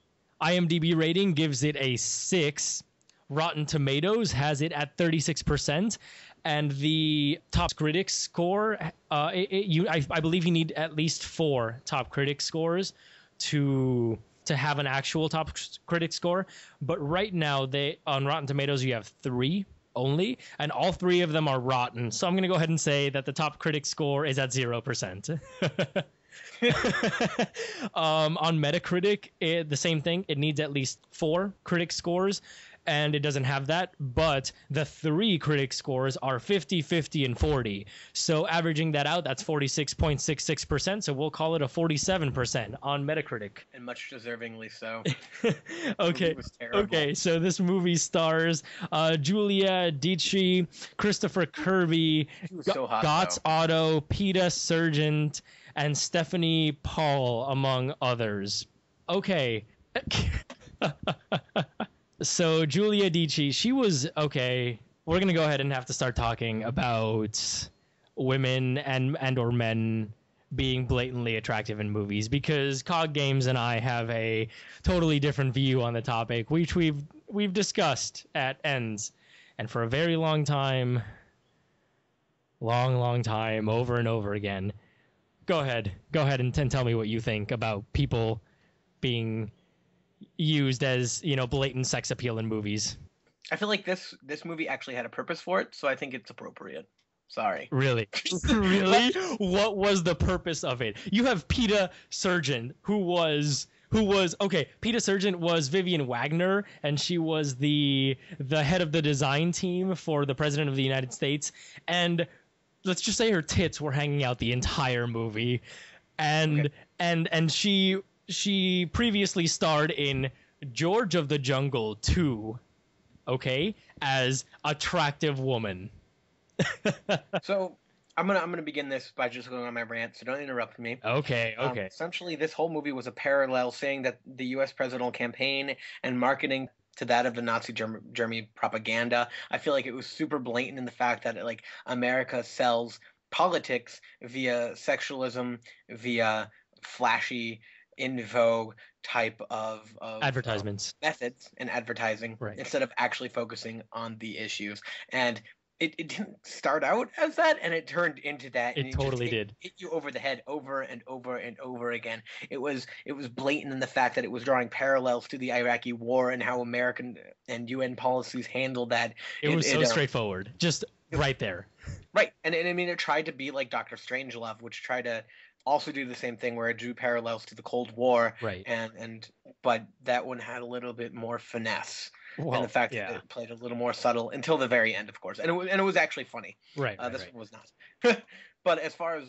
IMDb rating gives it a 6. Rotten Tomatoes has it at 36%, and the top critics score, I believe you need at least 4 top critic scores to have an actual top critic score. But right now, on Rotten Tomatoes, you have 3 only, and all 3 of them are rotten. So I'm going to go ahead and say that the top critic score is at 0%. On Metacritic, the same thing. It needs at least 4 critic scores, and it doesn't have that. But the 3 critic scores are 50, 50, and 40. So averaging that out, that's 46.66%. So we'll call it a 47% on Metacritic. And much deservingly so. Okay. Okay. So this movie stars Julia Dietschy, Christopher Kirby, so hot, Gotts Otto, Peter Sargent, and Stephanie Paul, among others. Okay. So Julia Dietschy, she was, okay, we're going to go ahead and have to start talking about women and or men being blatantly attractive in movies, because Cog Games and I have a totally different view on the topic, which we've discussed at ends, and for a very long time, long time, over and over again. Go ahead and tell me what you think about people being used as, blatant sex appeal in movies. I feel like this movie actually had a purpose for it, so I think it's appropriate. Sorry. Really? Really? What was the purpose of it? You have Peter Surgeon, who was okay. Peter Surgeon was Vivian Wagner, and she was the head of the design team for the President of the United States. And let's just say her tits were hanging out the entire movie, and Okay. and she previously starred in George of the Jungle 2, okay, as attractive woman. So I'm gonna begin this by just going on my rant, so don't interrupt me. Okay. Essentially, this whole movie was a parallel saying that the U.S. presidential campaign and marketing to that of the Nazi Germany propaganda. I feel like it was super blatant in the fact that like America sells politics via sexualism, via flashy, in vogue type of Advertisements. methods and advertising, Right. instead of actually focusing on the issues. And it didn't start out as that, and it turned into that. And It totally did. Hit you over the head over and over and over again. It was blatant in the fact that it was drawing parallels to the Iraqi War and how American and UN policies handled that. It was so straightforward, just right there. Right, and I mean, it tried to be like Doctor Strangelove, which tried to also do the same thing, where it drew parallels to the Cold War. Right. But that one had a little bit more finesse. Well, and the fact that it played a little more subtle until the very end, of course, and it was actually funny. Right. This right. one was not. But as far as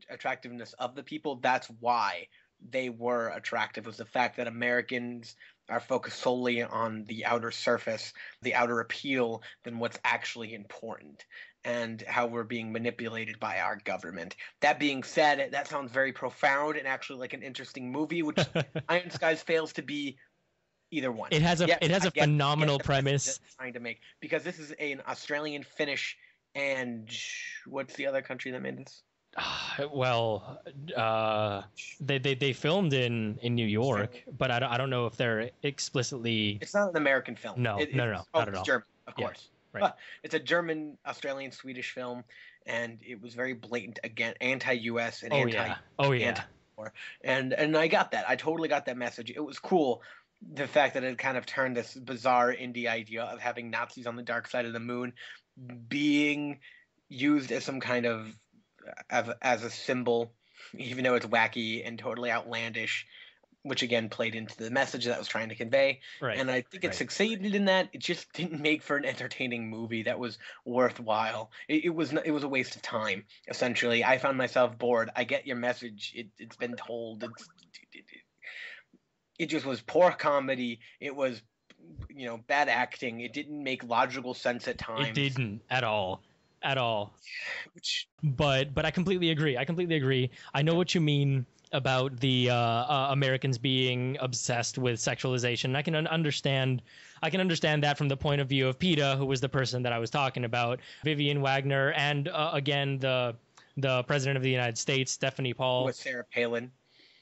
attractiveness of the people, that's why they were attractive, was the fact that Americans are focused solely on the outer surface, the outer appeal, than what's actually important, and how we're being manipulated by our government. That being said, that sounds very profound and actually like an interesting movie, which Iron Skies fails to be. Either one. It has a phenomenal premise. Trying to make, because this is an Australian, Finnish, and what's the other country that made this? Well, they filmed in New York, but I don't know if they're explicitly. It's not an American film. No, not at all. German, of course. Right. It's a German, Australian, Swedish film, and it was very blatant, again, anti-US and anti-war. And I got that. I totally got that message. It was cool. The fact that it kind of turned this bizarre indie idea of having Nazis on the dark side of the moon being used as some kind of as a symbol, even though it's wacky and totally outlandish, which again played into the message that I was trying to convey. Right. And I think it succeeded in that. It just didn't make for an entertaining movie that was worthwhile. It was a waste of time, essentially. I found myself bored. I get your message. It's been told. It just was poor comedy. It was, bad acting. It didn't make logical sense at times. It didn't at all. But I completely agree. I know what you mean about the Americans being obsessed with sexualization. I can understand that from the point of view of PETA, who was the person that I was talking about, Vivian Wagner, and again the President of the United States, Stephanie Paul. With Sarah Palin.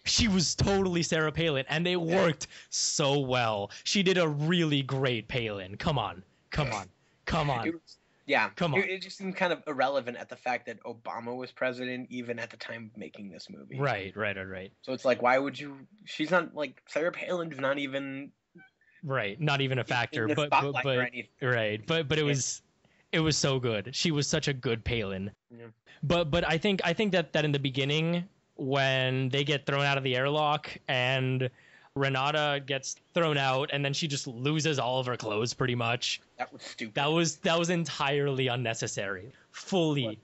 She was totally Sarah Palin, and they worked so well. She did a really great Palin. Come on. Come on. It just seemed kind of irrelevant at the fact that Obama was president, even at the time of making this movie. Right. So it's like, why would you? She's not like Sarah Palin's not even. Right, not even a factor, but right, but it was so good. She was such a good Palin. Yeah. But I think that in the beginning, when they get thrown out of the airlock and Renata gets thrown out and then she just loses all of her clothes pretty much. That was stupid. That was entirely unnecessary. Fully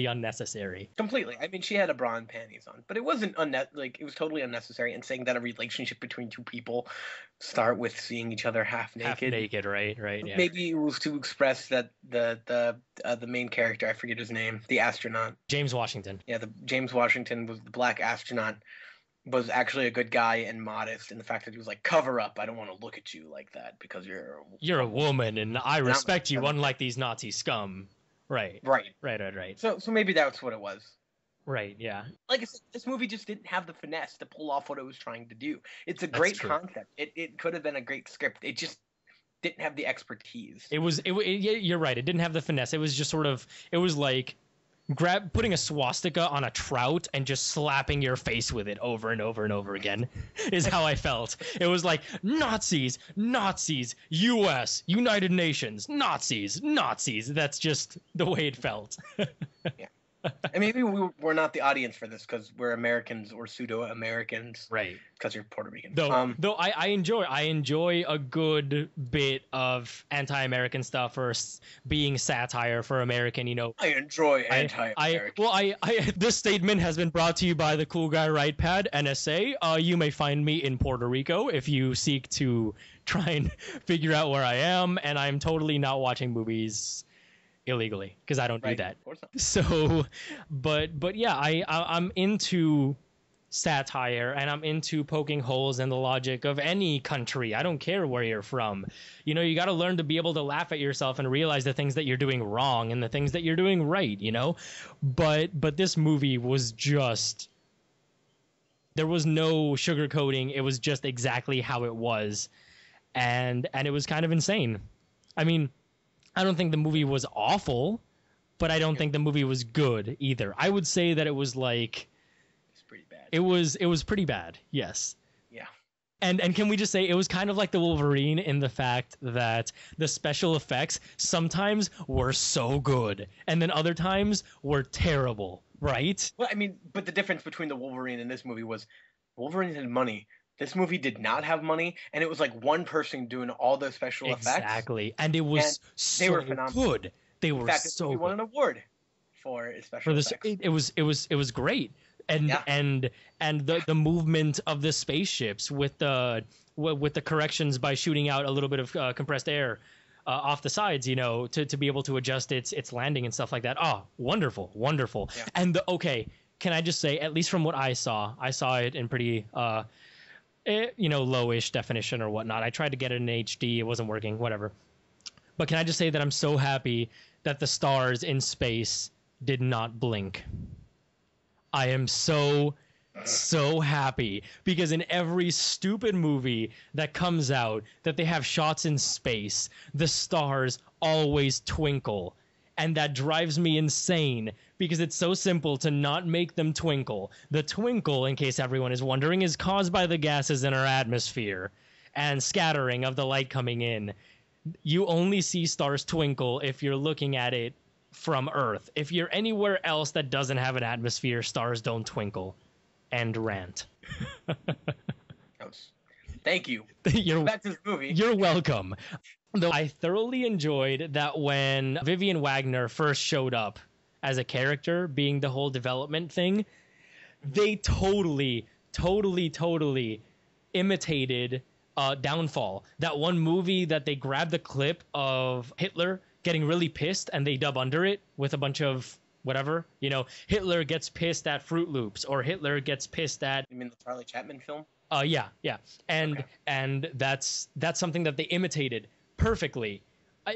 unnecessary. Completely. I mean, she had a bra and panties on, but it wasn't it was totally unnecessary. And saying that a relationship between two people start with seeing each other half naked. Half naked, right? Yeah. Maybe it was to express that the main character, I forget his name, the astronaut. James Washington. Yeah, James Washington was the black astronaut, was actually a good guy and modest, and the fact that he was like, cover up, I don't want to look at you like that because you're a woman and I respect you, unlike these Nazi scum. Right. Right. Right. So maybe that's what it was. Right. Yeah. Like I said, this movie just didn't have the finesse to pull off what it was trying to do. It's a That's great true. concept. It could have been a great script. It just didn't have the expertise. Yeah, you're right. It didn't have the finesse. It was just sort of, it was like putting a swastika on a trout and just slapping your face with it over and over and over again is how I felt. It was like Nazis, Nazis, US, United Nations, Nazis, Nazis. That's just the way it felt. Yeah. And maybe we're not the audience for this because we're Americans or pseudo-Americans. Right. Because you're Puerto Rican. Though I enjoy a good bit of anti-American stuff or being satire for American, you know. I enjoy anti-American. This statement has been brought to you by the Cool Guy Right Pad, NSA. You may find me in Puerto Rico if you seek to try and figure out where I am, and I'm totally not watching movies illegally because I don't do that. Of course not. So, but yeah, I'm into satire and I'm into poking holes in the logic of any country. I don't care where you're from. You know, you got to learn to be able to laugh at yourself and realize the things that you're doing wrong and the things that you're doing right, you know? But this movie was just, there was no sugarcoating. It was just exactly how it was. And it was kind of insane. I mean, I don't think the movie was awful, but I don't think the movie was good either. I would say that it was like, it's pretty bad. It was pretty bad. Yes. Yeah. And can we just say it was kind of like the Wolverine in the fact that the special effects sometimes were so good and then other times were terrible, right? Well, I mean, but the difference between the Wolverine and this movie was Wolverine had money. This movie did not have money, and it was like one person doing all those special effects. Exactly, and it was they were phenomenal. Good. They were so good. We won an award for its special effects. It was great, and the movement of the spaceships with the corrections by shooting out a little bit of compressed air off the sides, you know, to be able to adjust its landing and stuff like that. Oh, wonderful. Yeah. And can I just say, at least from what I saw it in pretty lowish definition or whatnot. I tried to get it in HD. It wasn't working, whatever. But can I just say that I'm so happy that the stars in space did not blink. I am so happy because in every stupid movie that comes out that they have shots in space, the stars always twinkle. And that drives me insane because it's so simple to not make them twinkle. The twinkle, in case everyone is wondering, is caused by the gases in our atmosphere and scattering of the light coming in. You only see stars twinkle if you're looking at it from Earth. If you're anywhere else that doesn't have an atmosphere, stars don't twinkle. End rant. Thank you. That's this movie. You're welcome. Though I thoroughly enjoyed that when Vivian Wagner first showed up as a character, being the whole development thing, they totally imitated Downfall. That one movie that they grabbed the clip of Hitler getting really pissed and they dub under it with a bunch of whatever. You know, Hitler gets pissed at Fruit Loops or Hitler gets pissed at... You mean the Charlie Chaplin film? Yeah. And that's something that they imitated perfectly.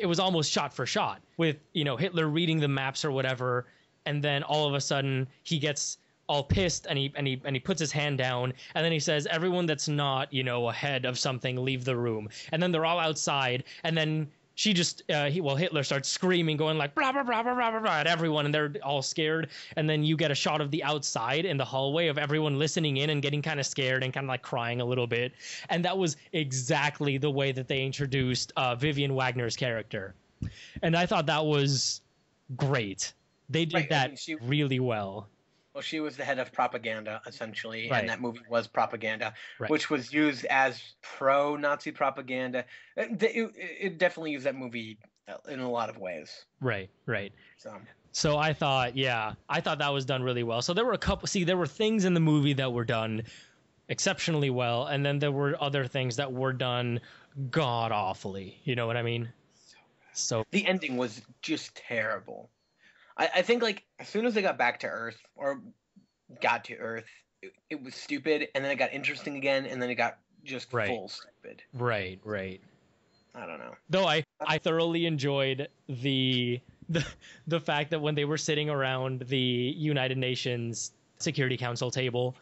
It was almost shot for shot with, you know, Hitler reading the maps or whatever, and then all of a sudden he gets all pissed and he puts his hand down and then he says, everyone that's not, you know, ahead of something, leave the room. And then they're all outside and then she just Hitler starts screaming, going like blah blah blah blah blah blah at everyone, and they're all scared. And then you get a shot of the outside in the hallway of everyone listening in and getting kind of scared and kind of like crying a little bit. And that was exactly the way that they introduced Vivian Wagner's character, and I thought that was great. They did that really well. Well, she was the head of propaganda, essentially, and that movie was propaganda, right, which was used as pro-Nazi propaganda. It definitely used that movie in a lot of ways. Right. So I thought that was done really well. So there were there were things in the movie that were done exceptionally well, and then there were other things that were done god-awfully. You know what I mean? So the ending was just terrible. I think, like, as soon as they got back to Earth, or got to Earth, it was stupid, and then it got interesting again, and then it got just full stupid. Right. I don't know. Though I thoroughly enjoyed the the fact that when they were sitting around the United Nations Security Council table,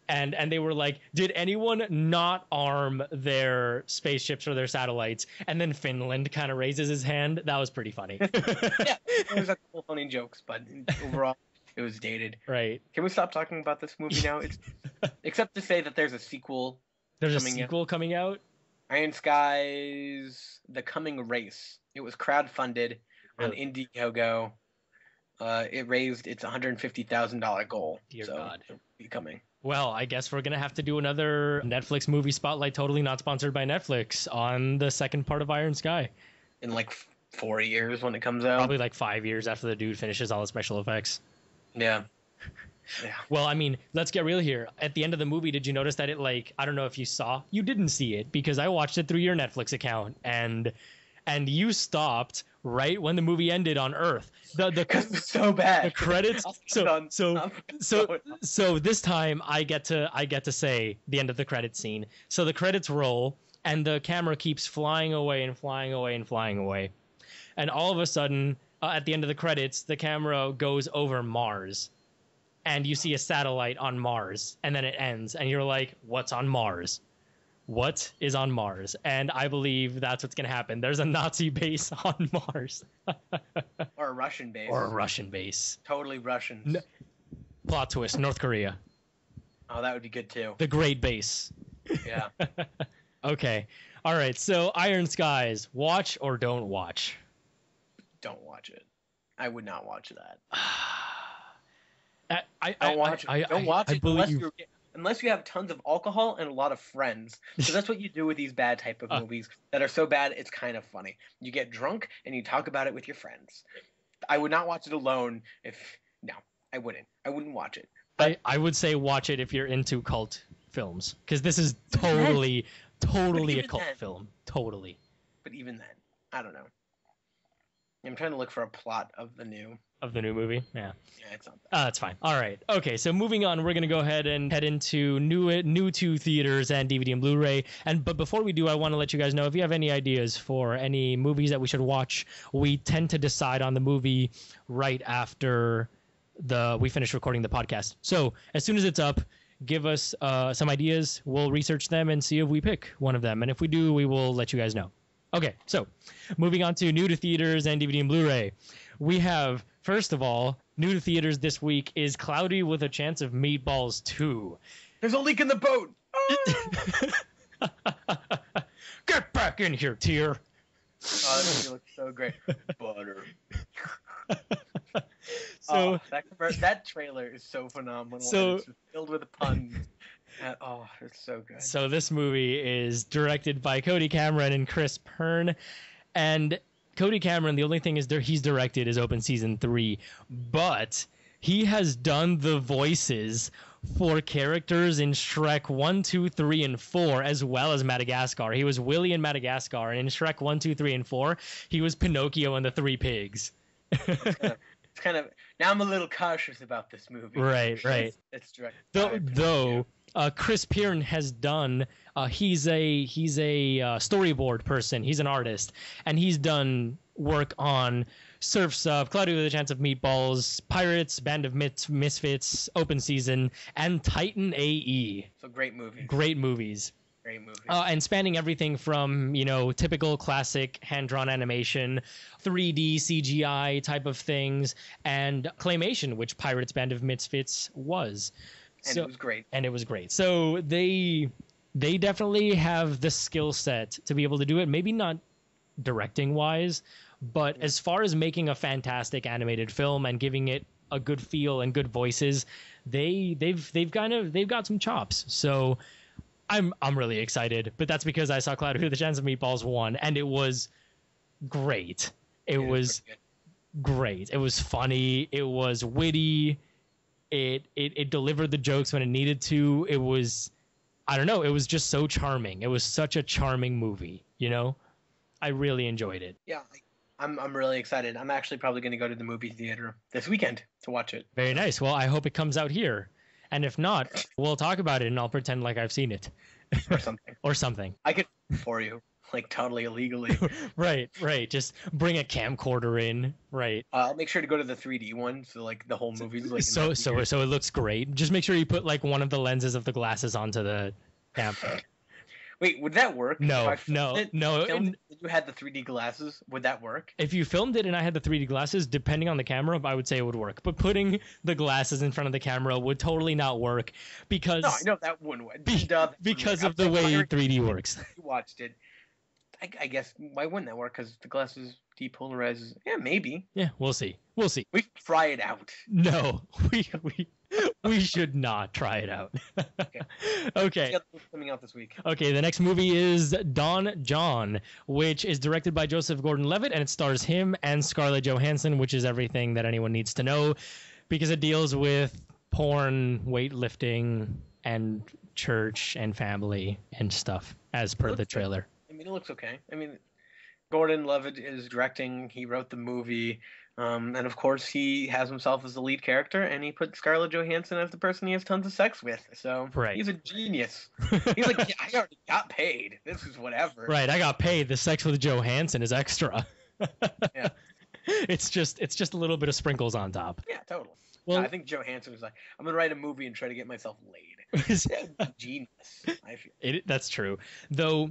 and they were like, did anyone not arm their spaceships or their satellites? And then Finland kind of raises his hand. That was pretty funny. Yeah, there was a couple funny jokes, but overall, it was dated. Right. Can we stop talking about this movie now? Except to say that there's a sequel. There's a sequel coming out? Iron Sky's The Coming Race. It was crowdfunded on Indiegogo. It raised its $150,000 goal. Dear God. It'll be coming. Well, I guess we're going to have to do another Netflix movie spotlight, totally not sponsored by Netflix, on the second part of Iron Sky. In like 4 years when it comes out. Probably like 5 years after the dude finishes all the special effects. Yeah. Yeah. Well, I mean, let's get real here. At the end of the movie, did you notice that it, like, I don't know if you saw, you didn't see it because I watched it through your Netflix account, and you stopped right when the movie ended on Earth. It's so bad. The credits. So this time I get to say the end of the credits scene. So the credits roll, and the camera keeps flying away and flying away and flying away, and all of a sudden, at the end of the credits, the camera goes over Mars. And you see a satellite on Mars, and then it ends, and you're like, what's on Mars? What is on Mars? And I believe that's what's going to happen. There's a Nazi base on Mars. Or a Russian base. Or a Russian base. Totally Russians. Plot twist, North Korea. Oh, that would be good, too. The Great Base. Yeah. Okay. All right, so Iron Skies, watch or don't watch? Don't watch it. I would not watch that. Don't watch it unless you have tons of alcohol and a lot of friends. So that's what you do with these bad type of movies that are so bad it's kind of funny. You get drunk and you talk about it with your friends. I would not watch it alone. I wouldn't watch it. But I would say watch it if you're into cult films, because this is totally a cult film. Totally. But even then, I don't know. I'm trying to look for a plot of the new movie. Yeah, it's not that. That's fine. All right. Okay, so moving on, we're gonna go ahead and head into new to theaters and DVD and Blu-ray. But before we do, I want to let you guys know, if you have any ideas for any movies that we should watch, we tend to decide on the movie right after we finish recording the podcast. So as soon as it's up, give us some ideas. We'll research them and see if we pick one of them. And if we do, we will let you guys know. Okay, so moving on to new to theaters and DVD and Blu-ray. We have, first of all, new to theaters this week is Cloudy with a Chance of Meatballs 2. There's a leak in the boat! Get back in here, Tyr! Oh, that movie looks so great. Butter. So that trailer is so phenomenal. So it's filled with puns. It's so good. So this movie is directed by Cody Cameron and Chris Pern, and Cody Cameron, the only thing he's directed is Open Season 3, but he has done the voices for characters in Shrek 1, 2, 3, and 4, as well as Madagascar. He was Willy in Madagascar, and in Shrek 1, 2, 3, and 4, he was Pinocchio and the Three Pigs. It's kind of now I'm a little cautious about this movie. Right. It's directed. Though Chris Pern has done. He's a storyboard person. He's an artist, and he's done work on Surf's Up, Cloudy with a Chance of Meatballs, Pirates, Band of Misfits, Open Season, and Titan AE. So great movies. Great movies. And spanning everything from, typical classic hand-drawn animation, 3D CGI type of things, and claymation, which Pirates Band of Misfits was. And it was great. So they definitely have the skill set to be able to do it. Maybe not directing-wise, but as far as making a fantastic animated film and giving it a good feel and good voices, they've got some chops. So I'm really excited, but that's because I saw Cloudy with a Chance of Meatballs 1, and it was great. It was great. It was funny. It was witty. It delivered the jokes when it needed to. It was, I don't know, it was just so charming. It was such a charming movie, I really enjoyed it. Yeah, I'm really excited. I'm actually probably going to go to the movie theater this weekend to watch it. Very nice. Well, I hope it comes out here. And if not, we'll talk about it and I'll pretend like I've seen it. Or something. Or something. I could for you. like totally illegally. Right. Just bring a camcorder in. Right. I'll make sure to go to the 3D one, so like the whole movie's like. So it looks great. Just make sure you put like one of the lenses of the glasses onto the camera. Wait, would that work? No. If you had the 3D glasses, would that work? If you filmed it and I had the 3D glasses, depending on the camera, I would say it would work. But putting the glasses in front of the camera would totally not work because. No, I know that wouldn't work. Because of the way 3D works. You watched it. I guess why wouldn't that work? Because the glasses depolarizes. Yeah, maybe. Yeah, we'll see. We can try it out. No, we should not try it out. Okay. Coming out this week. Okay, the next movie is Don John, which is directed by Joseph Gordon-Levitt, and it stars him and Scarlett Johansson, which is everything that anyone needs to know, because it deals with porn, weightlifting, and church and family and stuff, as per the trailer. I mean, it looks okay. I mean, Gordon-Levitt is directing. He wrote the movie. And of course, he has himself as the lead character, and he put Scarlett Johansson as the person he has tons of sex with. So He's a genius. He's like, yeah, I already got paid. This is whatever. Right, I got paid. The sex with Johansson is extra. Yeah. It's just a little bit of sprinkles on top. Yeah, totally. Well, I think Johansson was like, I'm gonna write a movie and try to get myself laid. Genius. I feel. That's true, though.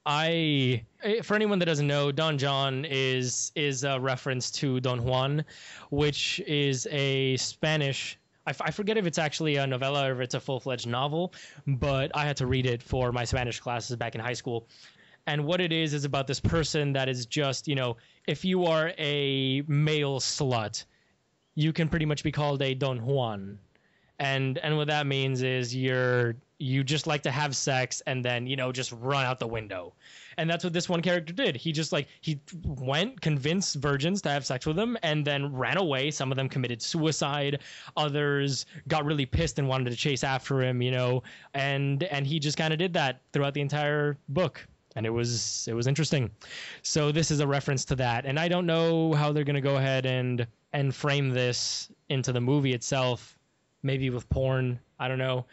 For anyone that doesn't know, Don John is a reference to Don Juan, which is a Spanish. I forget if it's actually a novella or if it's a full-fledged novel, but I had to read it for my Spanish classes back in high school. And what it is about this person that is just, if you are a male slut, you can pretty much be called a Don Juan. And what that means is you just like to have sex and then, just run out the window. And that's what this one character did. He just he went, convinced virgins to have sex with him, and then ran away. Some of them committed suicide. Others got really pissed and wanted to chase after him, and he just kind of did that throughout the entire book. And it was interesting. So this is a reference to that. And I don't know how they're going to go ahead and frame this into the movie itself. Maybe with porn. I don't know.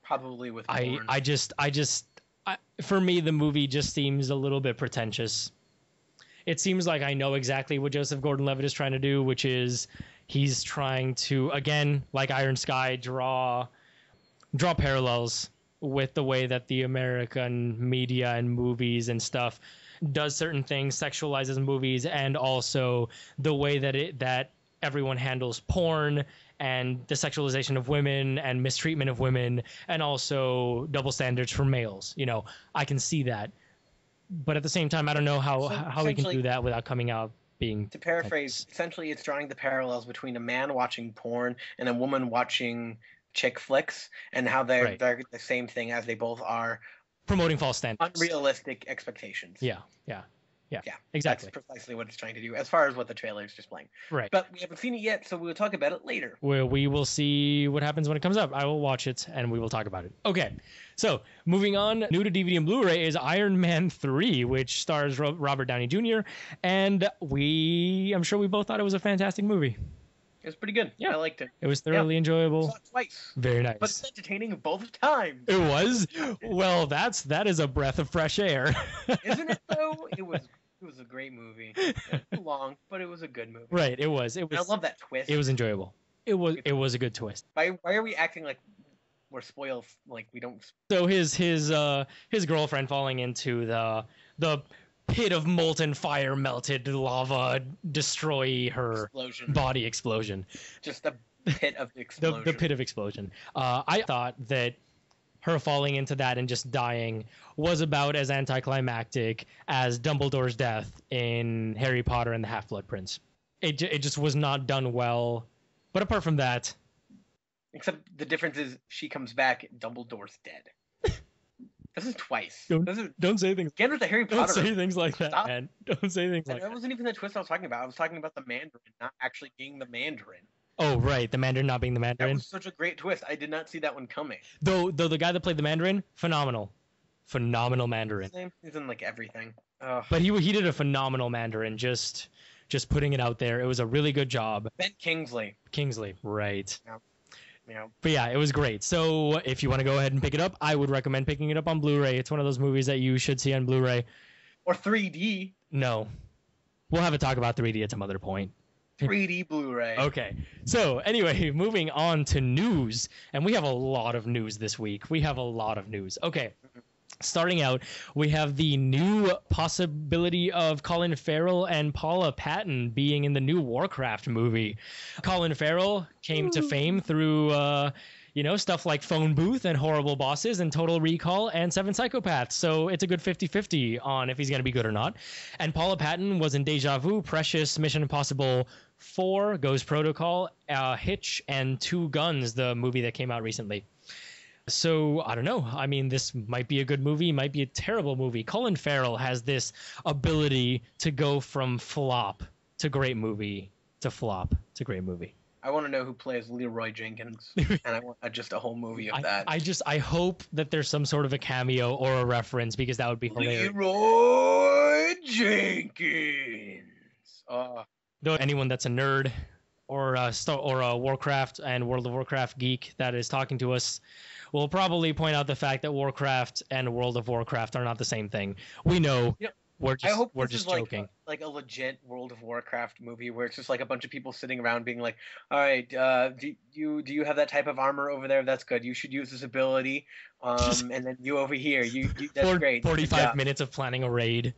Probably with porn. For me, the movie just seems a little bit pretentious. It seems like I know exactly what Joseph Gordon-Levitt is trying to do, which is he's trying to, again, like Iron Sky, draw parallels with the way that the American media and movies and stuff does certain things, sexualizes movies, and also the way that everyone handles porn and the sexualization of women and mistreatment of women, and also double standards for males. I can see that. But at the same time, I don't know how we can do that without coming out being... To paraphrase, essentially it's drawing the parallels between a man watching porn and a woman watching chick flicks, and how they're the same thing, as they both are promoting false standards. Unrealistic expectations. Yeah, exactly. That's precisely what it's trying to do, as far as what the trailer is displaying. Right. But we haven't seen it yet, so we'll talk about it later. We will see what happens when it comes up. I will watch it, and we will talk about it. Okay, so moving on, new to DVD and Blu-ray is Iron Man 3, which stars Robert Downey Jr., and I'm sure we both thought it was a fantastic movie. It was pretty good. Yeah, I liked it. It was thoroughly enjoyable. I saw it twice. Very nice. But it's entertaining both times. It was? Well, that is a breath of fresh air. Isn't it, though? It was a great movie. It was long, but it was a good movie. Right, it was. I love that twist. It was enjoyable. It was a good twist. Why are we acting like we're spoiled? Like we don't. So his girlfriend falling into the pit of molten fire, melted lava, destroy her body explosion. Just the pit of explosion. The pit of explosion. I thought that her falling into that and just dying was about as anticlimactic as Dumbledore's death in Harry Potter and the Half-Blood Prince. It just was not done well. But apart from that... Except the difference is she comes back, Dumbledore's dead. This is twice. Don't say things. Again with the Harry Potter. Don't say things like that, man. Don't say things like that. That wasn't even the twist I was talking about. I was talking about the Mandarin not actually being the Mandarin. Oh, right. The Mandarin not being the Mandarin. That was such a great twist. I did not see that one coming. Though the guy that played the Mandarin, phenomenal Mandarin. He's in like everything. Ugh. But he did a phenomenal Mandarin. Just putting it out there. It was a really good job. Ben Kingsley. Right. Yeah. But yeah, it was great. So if you want to go ahead and pick it up, I would recommend picking it up on Blu-ray. It's one of those movies that you should see on Blu-ray. Or 3D. No. We'll have a talk about 3D at some other point. 3D Blu-ray. Okay. So anyway, moving on to news. And we have a lot of news this week. Okay. Starting out, we have the new possibility of Colin Farrell and Paula Patton being in the new Warcraft movie. Colin Farrell came to fame through, stuff like Phone Booth and Horrible Bosses and Total Recall and Seven Psychopaths. So it's a good 50-50 on if he's going to be good or not. And Paula Patton was in Deja Vu, Precious, Mission Impossible 4, Ghost Protocol, Hitch, and Two Guns, the movie that came out recently. So, I don't know. I mean, this might be a good movie, might be a terrible movie. Colin Farrell has this ability to go from flop to great movie to flop to great movie. I want to know who plays Leroy Jenkins, and I want just a whole movie of that. I hope that there's some sort of a cameo or a reference, because that would be hilarious. Leroy Jenkins! Though anyone that's a nerd or a Warcraft and World of Warcraft geek that is talking to us will probably point out the fact that Warcraft and World of Warcraft are not the same thing. We know. Yep. We're just joking. Like a legit World of Warcraft movie where it's just like a bunch of people sitting around being like, "All right, do you have that type of armor over there? That's good. You should use this ability. And then you over here, that's great. 45 minutes of planning a raid.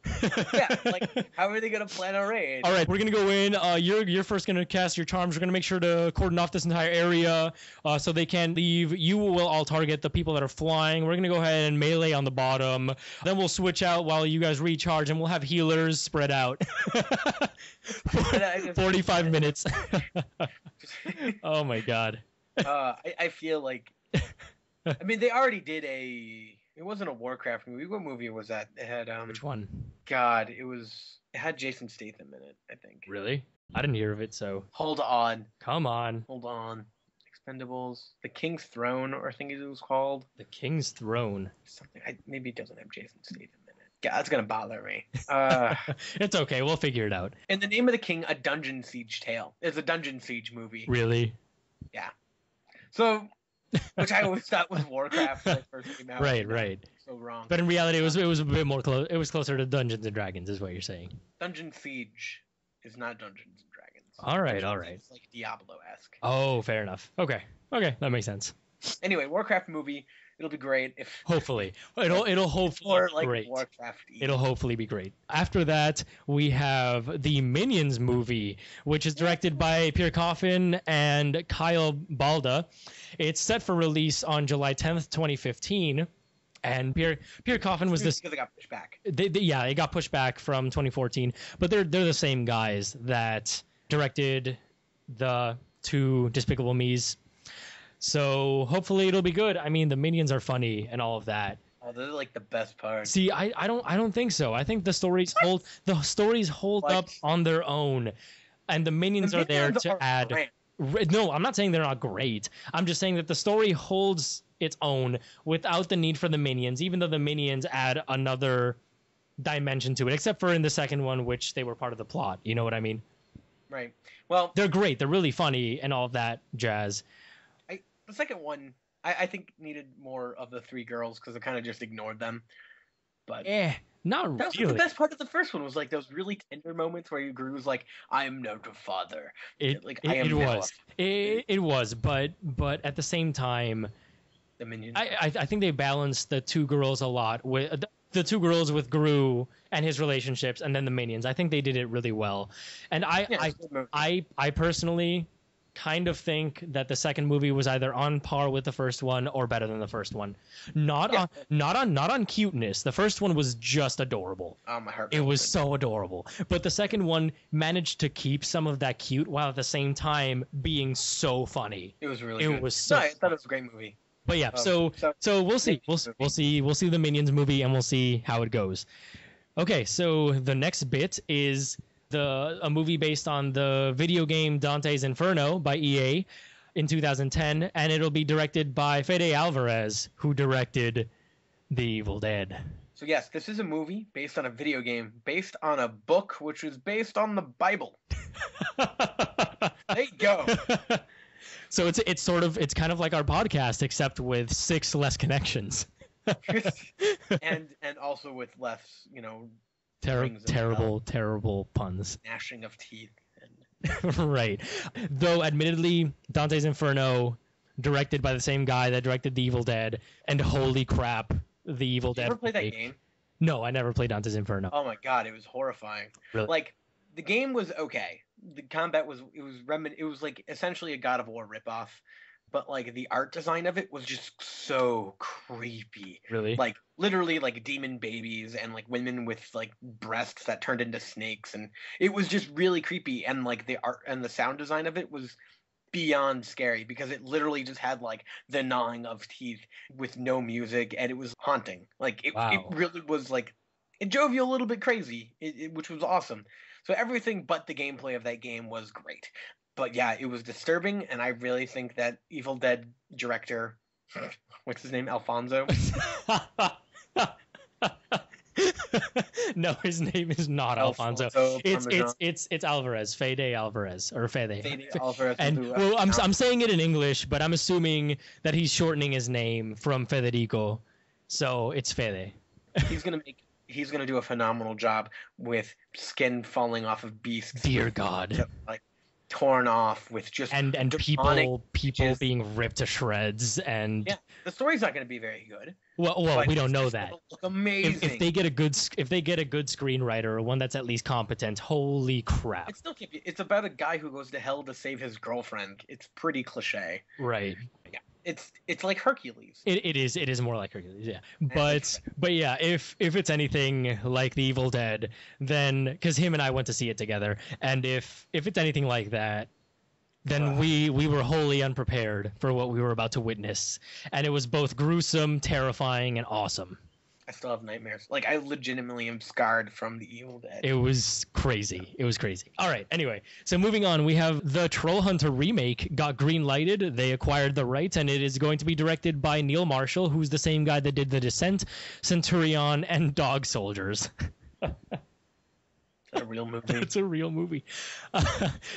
Yeah, like how are they gonna plan a raid? All right, we're gonna go in. You're first gonna cast your charms. We're gonna make sure to cordon off this entire area so they can't leave. You will all target the people that are flying. We're gonna go ahead and melee on the bottom. Then we'll switch out while you guys recharge, and we'll have healers spread out. 45 minutes. Oh my god. I feel like, I mean, they already did it wasn't a Warcraft movie. What movie was that? It had which one? God, it had Jason Statham in it, I think. Really? I didn't hear of it, so. Hold on. Come on. Hold on. Expendables, The King's Throne, or I think it was called. The King's Throne. Something. Maybe it doesn't have Jason Statham in it. Yeah, that's gonna bother me. It's okay. We'll figure it out. In the Name of the King, a Dungeon Siege Tale. It's a Dungeon Siege movie. Really? Yeah. So, which I always thought was Warcraft when it first came out. Right. So wrong. But in reality, it was a bit more close. It was closer to Dungeons and Dragons, is what you're saying. Dungeon Siege is not Dungeons and Dragons. All right. It's like Diablo-esque. Oh, fair enough. Okay, that makes sense. Anyway, Warcraft movie. It'll be great if. Hopefully, it'll hopefully be great. Warcraft-y. It'll hopefully be great. After that, we have the Minions movie, which is directed by Pierre Coffin and Kyle Balda. It's set for release on July 10th, 2015. And Pierre Coffin was this because it got pushed back. It got pushed back from 2014. But they're the same guys that directed the two Despicable Me's. So hopefully it'll be good. I mean, the Minions are funny and all of that. Oh, those are like the best part. See, I don't think so. I think the stories hold up on their own, and the Minions are there to add. Great. No, I'm not saying they're not great. I'm just saying that the story holds its own without the need for the Minions, even though the Minions add another dimension to it, except for in the second one, which they were part of the plot. You know what I mean? Right. Well, they're great. They're really funny and all of that jazz. The second one, I think, needed more of the three girls because it kind of just ignored them. But not that was really. The best part of the first one was like those really tender moments where you grew was like, "I am now the father." It was, but at the same time, the Minions. I think they balanced the two girls a lot with the two girls with Gru and his relationships, and then the Minions. I think they did it really well, and I personally kind of think that the second movie was either on par with the first one or better than the first one. Not on cuteness. The first one was just adorable. Oh, my heart. It was so adorable. But the second one managed to keep some of that cute while at the same time being so funny. It was really good. It was so I thought it was a great movie. But yeah, so we'll see. We'll see the Minions movie and we'll see how it goes. Okay, so the next bit is a movie based on the video game Dante's Inferno by EA in 2010, and it'll be directed by Fede Alvarez, who directed The Evil Dead. So yes, this is a movie based on a video game, based on a book, which is based on the Bible. There you go. So it's kind of like our podcast, except with 6 less connections. and also with less, Terrible puns. Gnashing of teeth. Right. Though, admittedly, Dante's Inferno, directed by the same guy that directed The Evil Dead, and holy crap, The Evil Dead. You ever played that game? No, I never played Dante's Inferno. Oh my god, it was horrifying. Really? Like, the game was okay. The combat was like essentially a God of War ripoff, but like the art design of it was just so creepy. Really? Like literally like demon babies and like women with like breasts that turned into snakes, and it was just really creepy. And like the art and the sound design of it was beyond scary because it literally just had like the gnawing of teeth with no music, and it was haunting. Like it really was like it drove you a little bit crazy, which was awesome. So everything but the gameplay of that game was great. But yeah, it was disturbing, and I really think that Evil Dead director, what's his name, Alfonso? No, his name is not Alfonso. It's Alvarez, Fede Alvarez, or Fede. Fede Alvarez. And well, I'm saying it in English, but I'm assuming that he's shortening his name from Federico, so it's Fede. He's gonna do a phenomenal job with skin falling off of beasts. Dear God. Like torn off with just and people being ripped to shreds, and yeah, the story's not gonna be very good. Well, we don't know that. Look amazing. If they get a good screenwriter, or one that's at least competent, holy crap! It's about a guy who goes to hell to save his girlfriend. It's pretty cliche. Right. Yeah. It's like Hercules. It is more like Hercules, yeah. But yeah, if it's anything like The Evil Dead, then because him and I went to see it together, and if it's anything like that, then we were wholly unprepared for what we were about to witness, and it was both gruesome, terrifying, and awesome. I still have nightmares. Like, I legitimately am scarred from The Evil Dead. It was crazy. All right, anyway. So moving on, we have the Troll Hunter remake got green-lighted. They acquired the rights, and it is going to be directed by Neil Marshall, who's the same guy that did The Descent, Centurion, and Dog Soldiers. Is that a real movie? It's a real movie.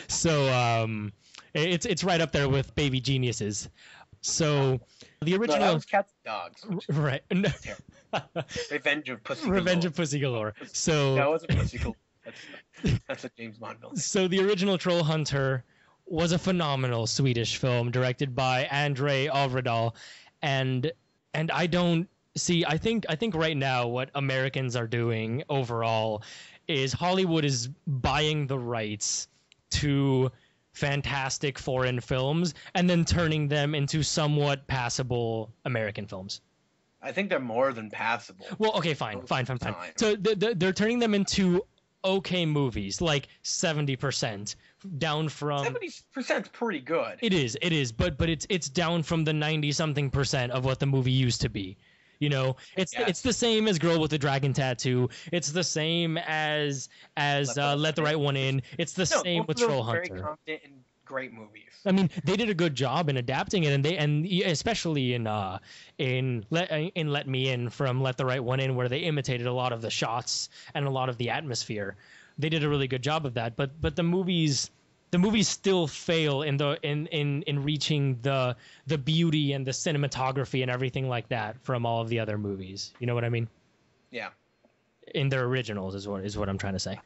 So it's right up there with Baby Geniuses. So the original... No, that was Cats and Dogs. Right. Revenge of Pussy Galore. So that wasn't Pussy Galore. That's a James Bond villain. So the original Troll Hunter was a phenomenal Swedish film directed by André Avredal, and I don't see. I think right now what Americans are doing overall is Hollywood is buying the rights to fantastic foreign films and then turning them into somewhat passable American films. I think they're more than passable. Well, okay, fine. So they're turning them into okay movies, like 70%, down from 70% is pretty good. It is, but it's down from the 90-something% of what the movie used to be. You know, it's the same as Girl with the Dragon Tattoo. It's the same as Let the Right One In. It's the same with Troll Hunter. Very competent and great movies. I mean, they did a good job in adapting it, and especially in Let Me In from Let the Right One In, where they imitated a lot of the shots and a lot of the atmosphere. They did a really good job of that. But the movies still fail in reaching the beauty and the cinematography and everything like that from all of the other movies. You know what I mean? Yeah. In their originals is what I'm trying to say.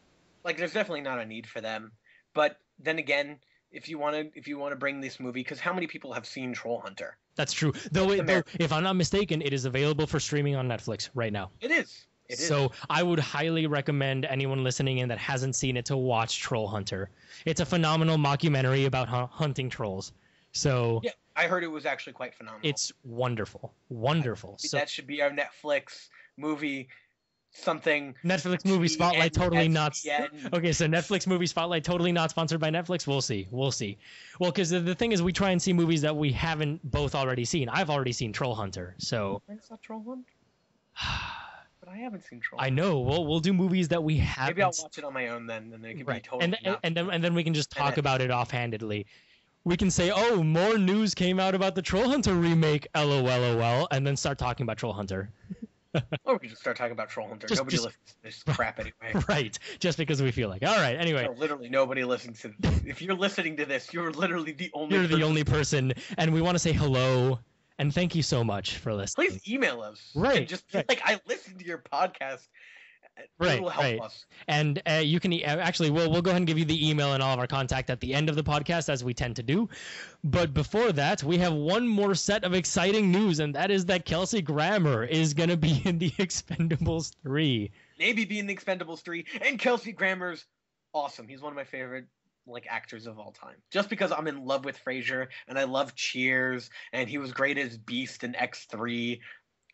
Like, there's definitely not a need for them, but then again, if you want to bring this movie, because how many people have seen Troll Hunter? That's true. Though, if I'm not mistaken, it is available for streaming on Netflix right now. It is. So I would highly recommend anyone listening in that hasn't seen it to watch Troll Hunter. It's a phenomenal mockumentary about hunting trolls. So yeah, I heard it was actually quite phenomenal. It's wonderful. So that should be our Netflix movie. Netflix movie spotlight totally not. Okay, so Netflix movie spotlight totally not sponsored by Netflix. We'll see. Well, because the thing is, we try and see movies that we haven't both already seen. I've already seen Troll Hunter, so. I saw Troll Hunter. But I haven't seen Troll. I know. Well, we'll do movies that we haven't. Maybe I'll watch it on my own then, and it can be totally. And then we can just talk about it offhandedly. We can say, "Oh, more news came out about the Troll Hunter remake." LOL, and then start talking about Troll Hunter. Or we can just start talking about Troll Hunter. Nobody listens to this crap anyway. Right. Just because we feel like. All right. Anyway. No, literally nobody listens to this. If you're listening to this, you're literally the only person. And we want to say hello and thank you so much for listening. Please email us. Right. And just like, I listened to your podcast. It will help us. And you can actually we'll go ahead and give you the email and all of our contact at the end of the podcast, as we tend to do. But before that, we have one more set of exciting news, and that is that Kelsey Grammer is going to be in the Expendables 3. Maybe be in the Expendables 3. And Kelsey Grammer's awesome. He's one of my favorite actors of all time. Just because I'm in love with Frasier and I love Cheers, and he was great as Beast in X3.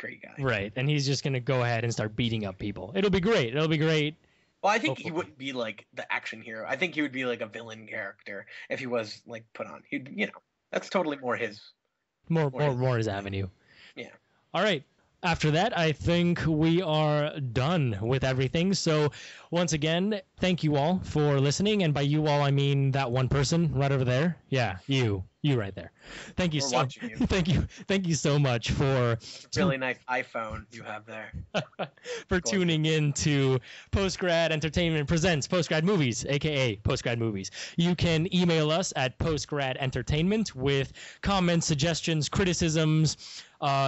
Great guy. Right, and he's just going to go ahead and start beating up people. It'll be great. It'll be great. Well, I think he wouldn't be like the action hero. I think he would be like a villain character if he was like put on. He'd, that's totally more his. More his avenue. Yeah. All right. After that, I think we are done with everything. So once again, thank you all for listening. And by you all, I mean that one person right over there. Yeah, you right there. Thank you Thank you so much for really nice iPhone you have there. For tuning in to PostGrad Entertainment Presents PostGrad Movies, aka PostGrad Movies. You can email us at postgradentertainment with comments, suggestions, criticisms.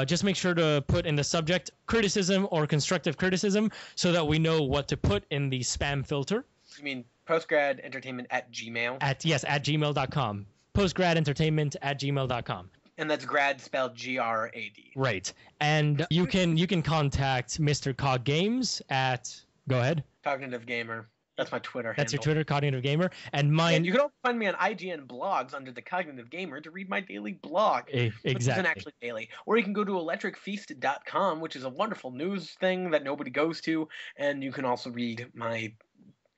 Just make sure to put in the subject criticism or constructive criticism so that we know what to put in the spam filter. You mean postgradentertainment at Gmail? At gmail.com. postgradentertainment@gmail.com. And that's grad spelled Grad. Right. And you can contact Mr. Cog Games at, go ahead. Cognitive Gamer. That's my Twitter handle. That's your Twitter, Cognitive Gamer. And mine. And you can also find me on IGN blogs under the Cognitive Gamer to read my daily blog. Exactly. Which isn't actually daily. Or you can go to electricfeast.com, which is a wonderful news thing that nobody goes to. And you can also read my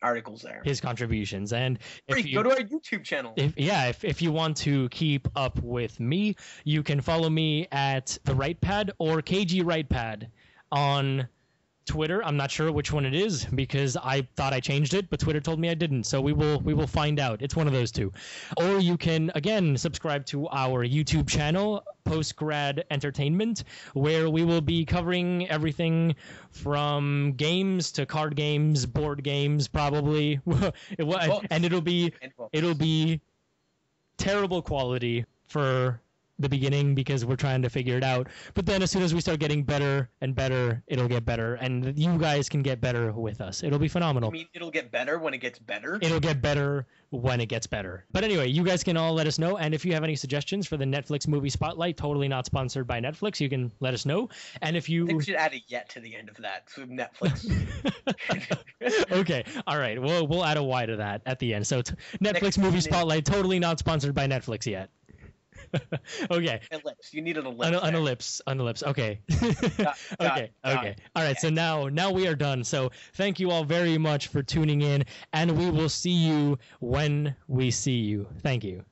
articles there. His contributions. And if you go to our YouTube channel. If you want to keep up with me, you can follow me at the Right Pad or KG Right Pad on Twitter. I'm not sure which one it is because I thought I changed it, but Twitter told me I didn't. So we will find out. It's one of those two. Or you can again subscribe to our YouTube channel, PostGrad Entertainment, where we will be covering everything from games to card games, board games, probably. And it'll be terrible quality for the beginning because we're trying to figure it out, but then as soon as we start getting better and better, it'll get better, and you guys can get better with us. It'll be phenomenal. I mean, it'll get better when it gets better? It'll get better when it gets better. But anyway, you guys can all let us know, and if you have any suggestions for the Netflix movie spotlight, totally not sponsored by Netflix, you can let us know. And if you I think we should add a yet to the end of that, so Netflix. Okay, all right, we'll add a Y to that at the end. So Netflix movie spotlight, totally not sponsored by Netflix yet. Okay. Ellipse. You need an ellipse. An ellipse. Okay. Okay. All right. So now we are done. So thank you all very much for tuning in, and we will see you when we see you. Thank you.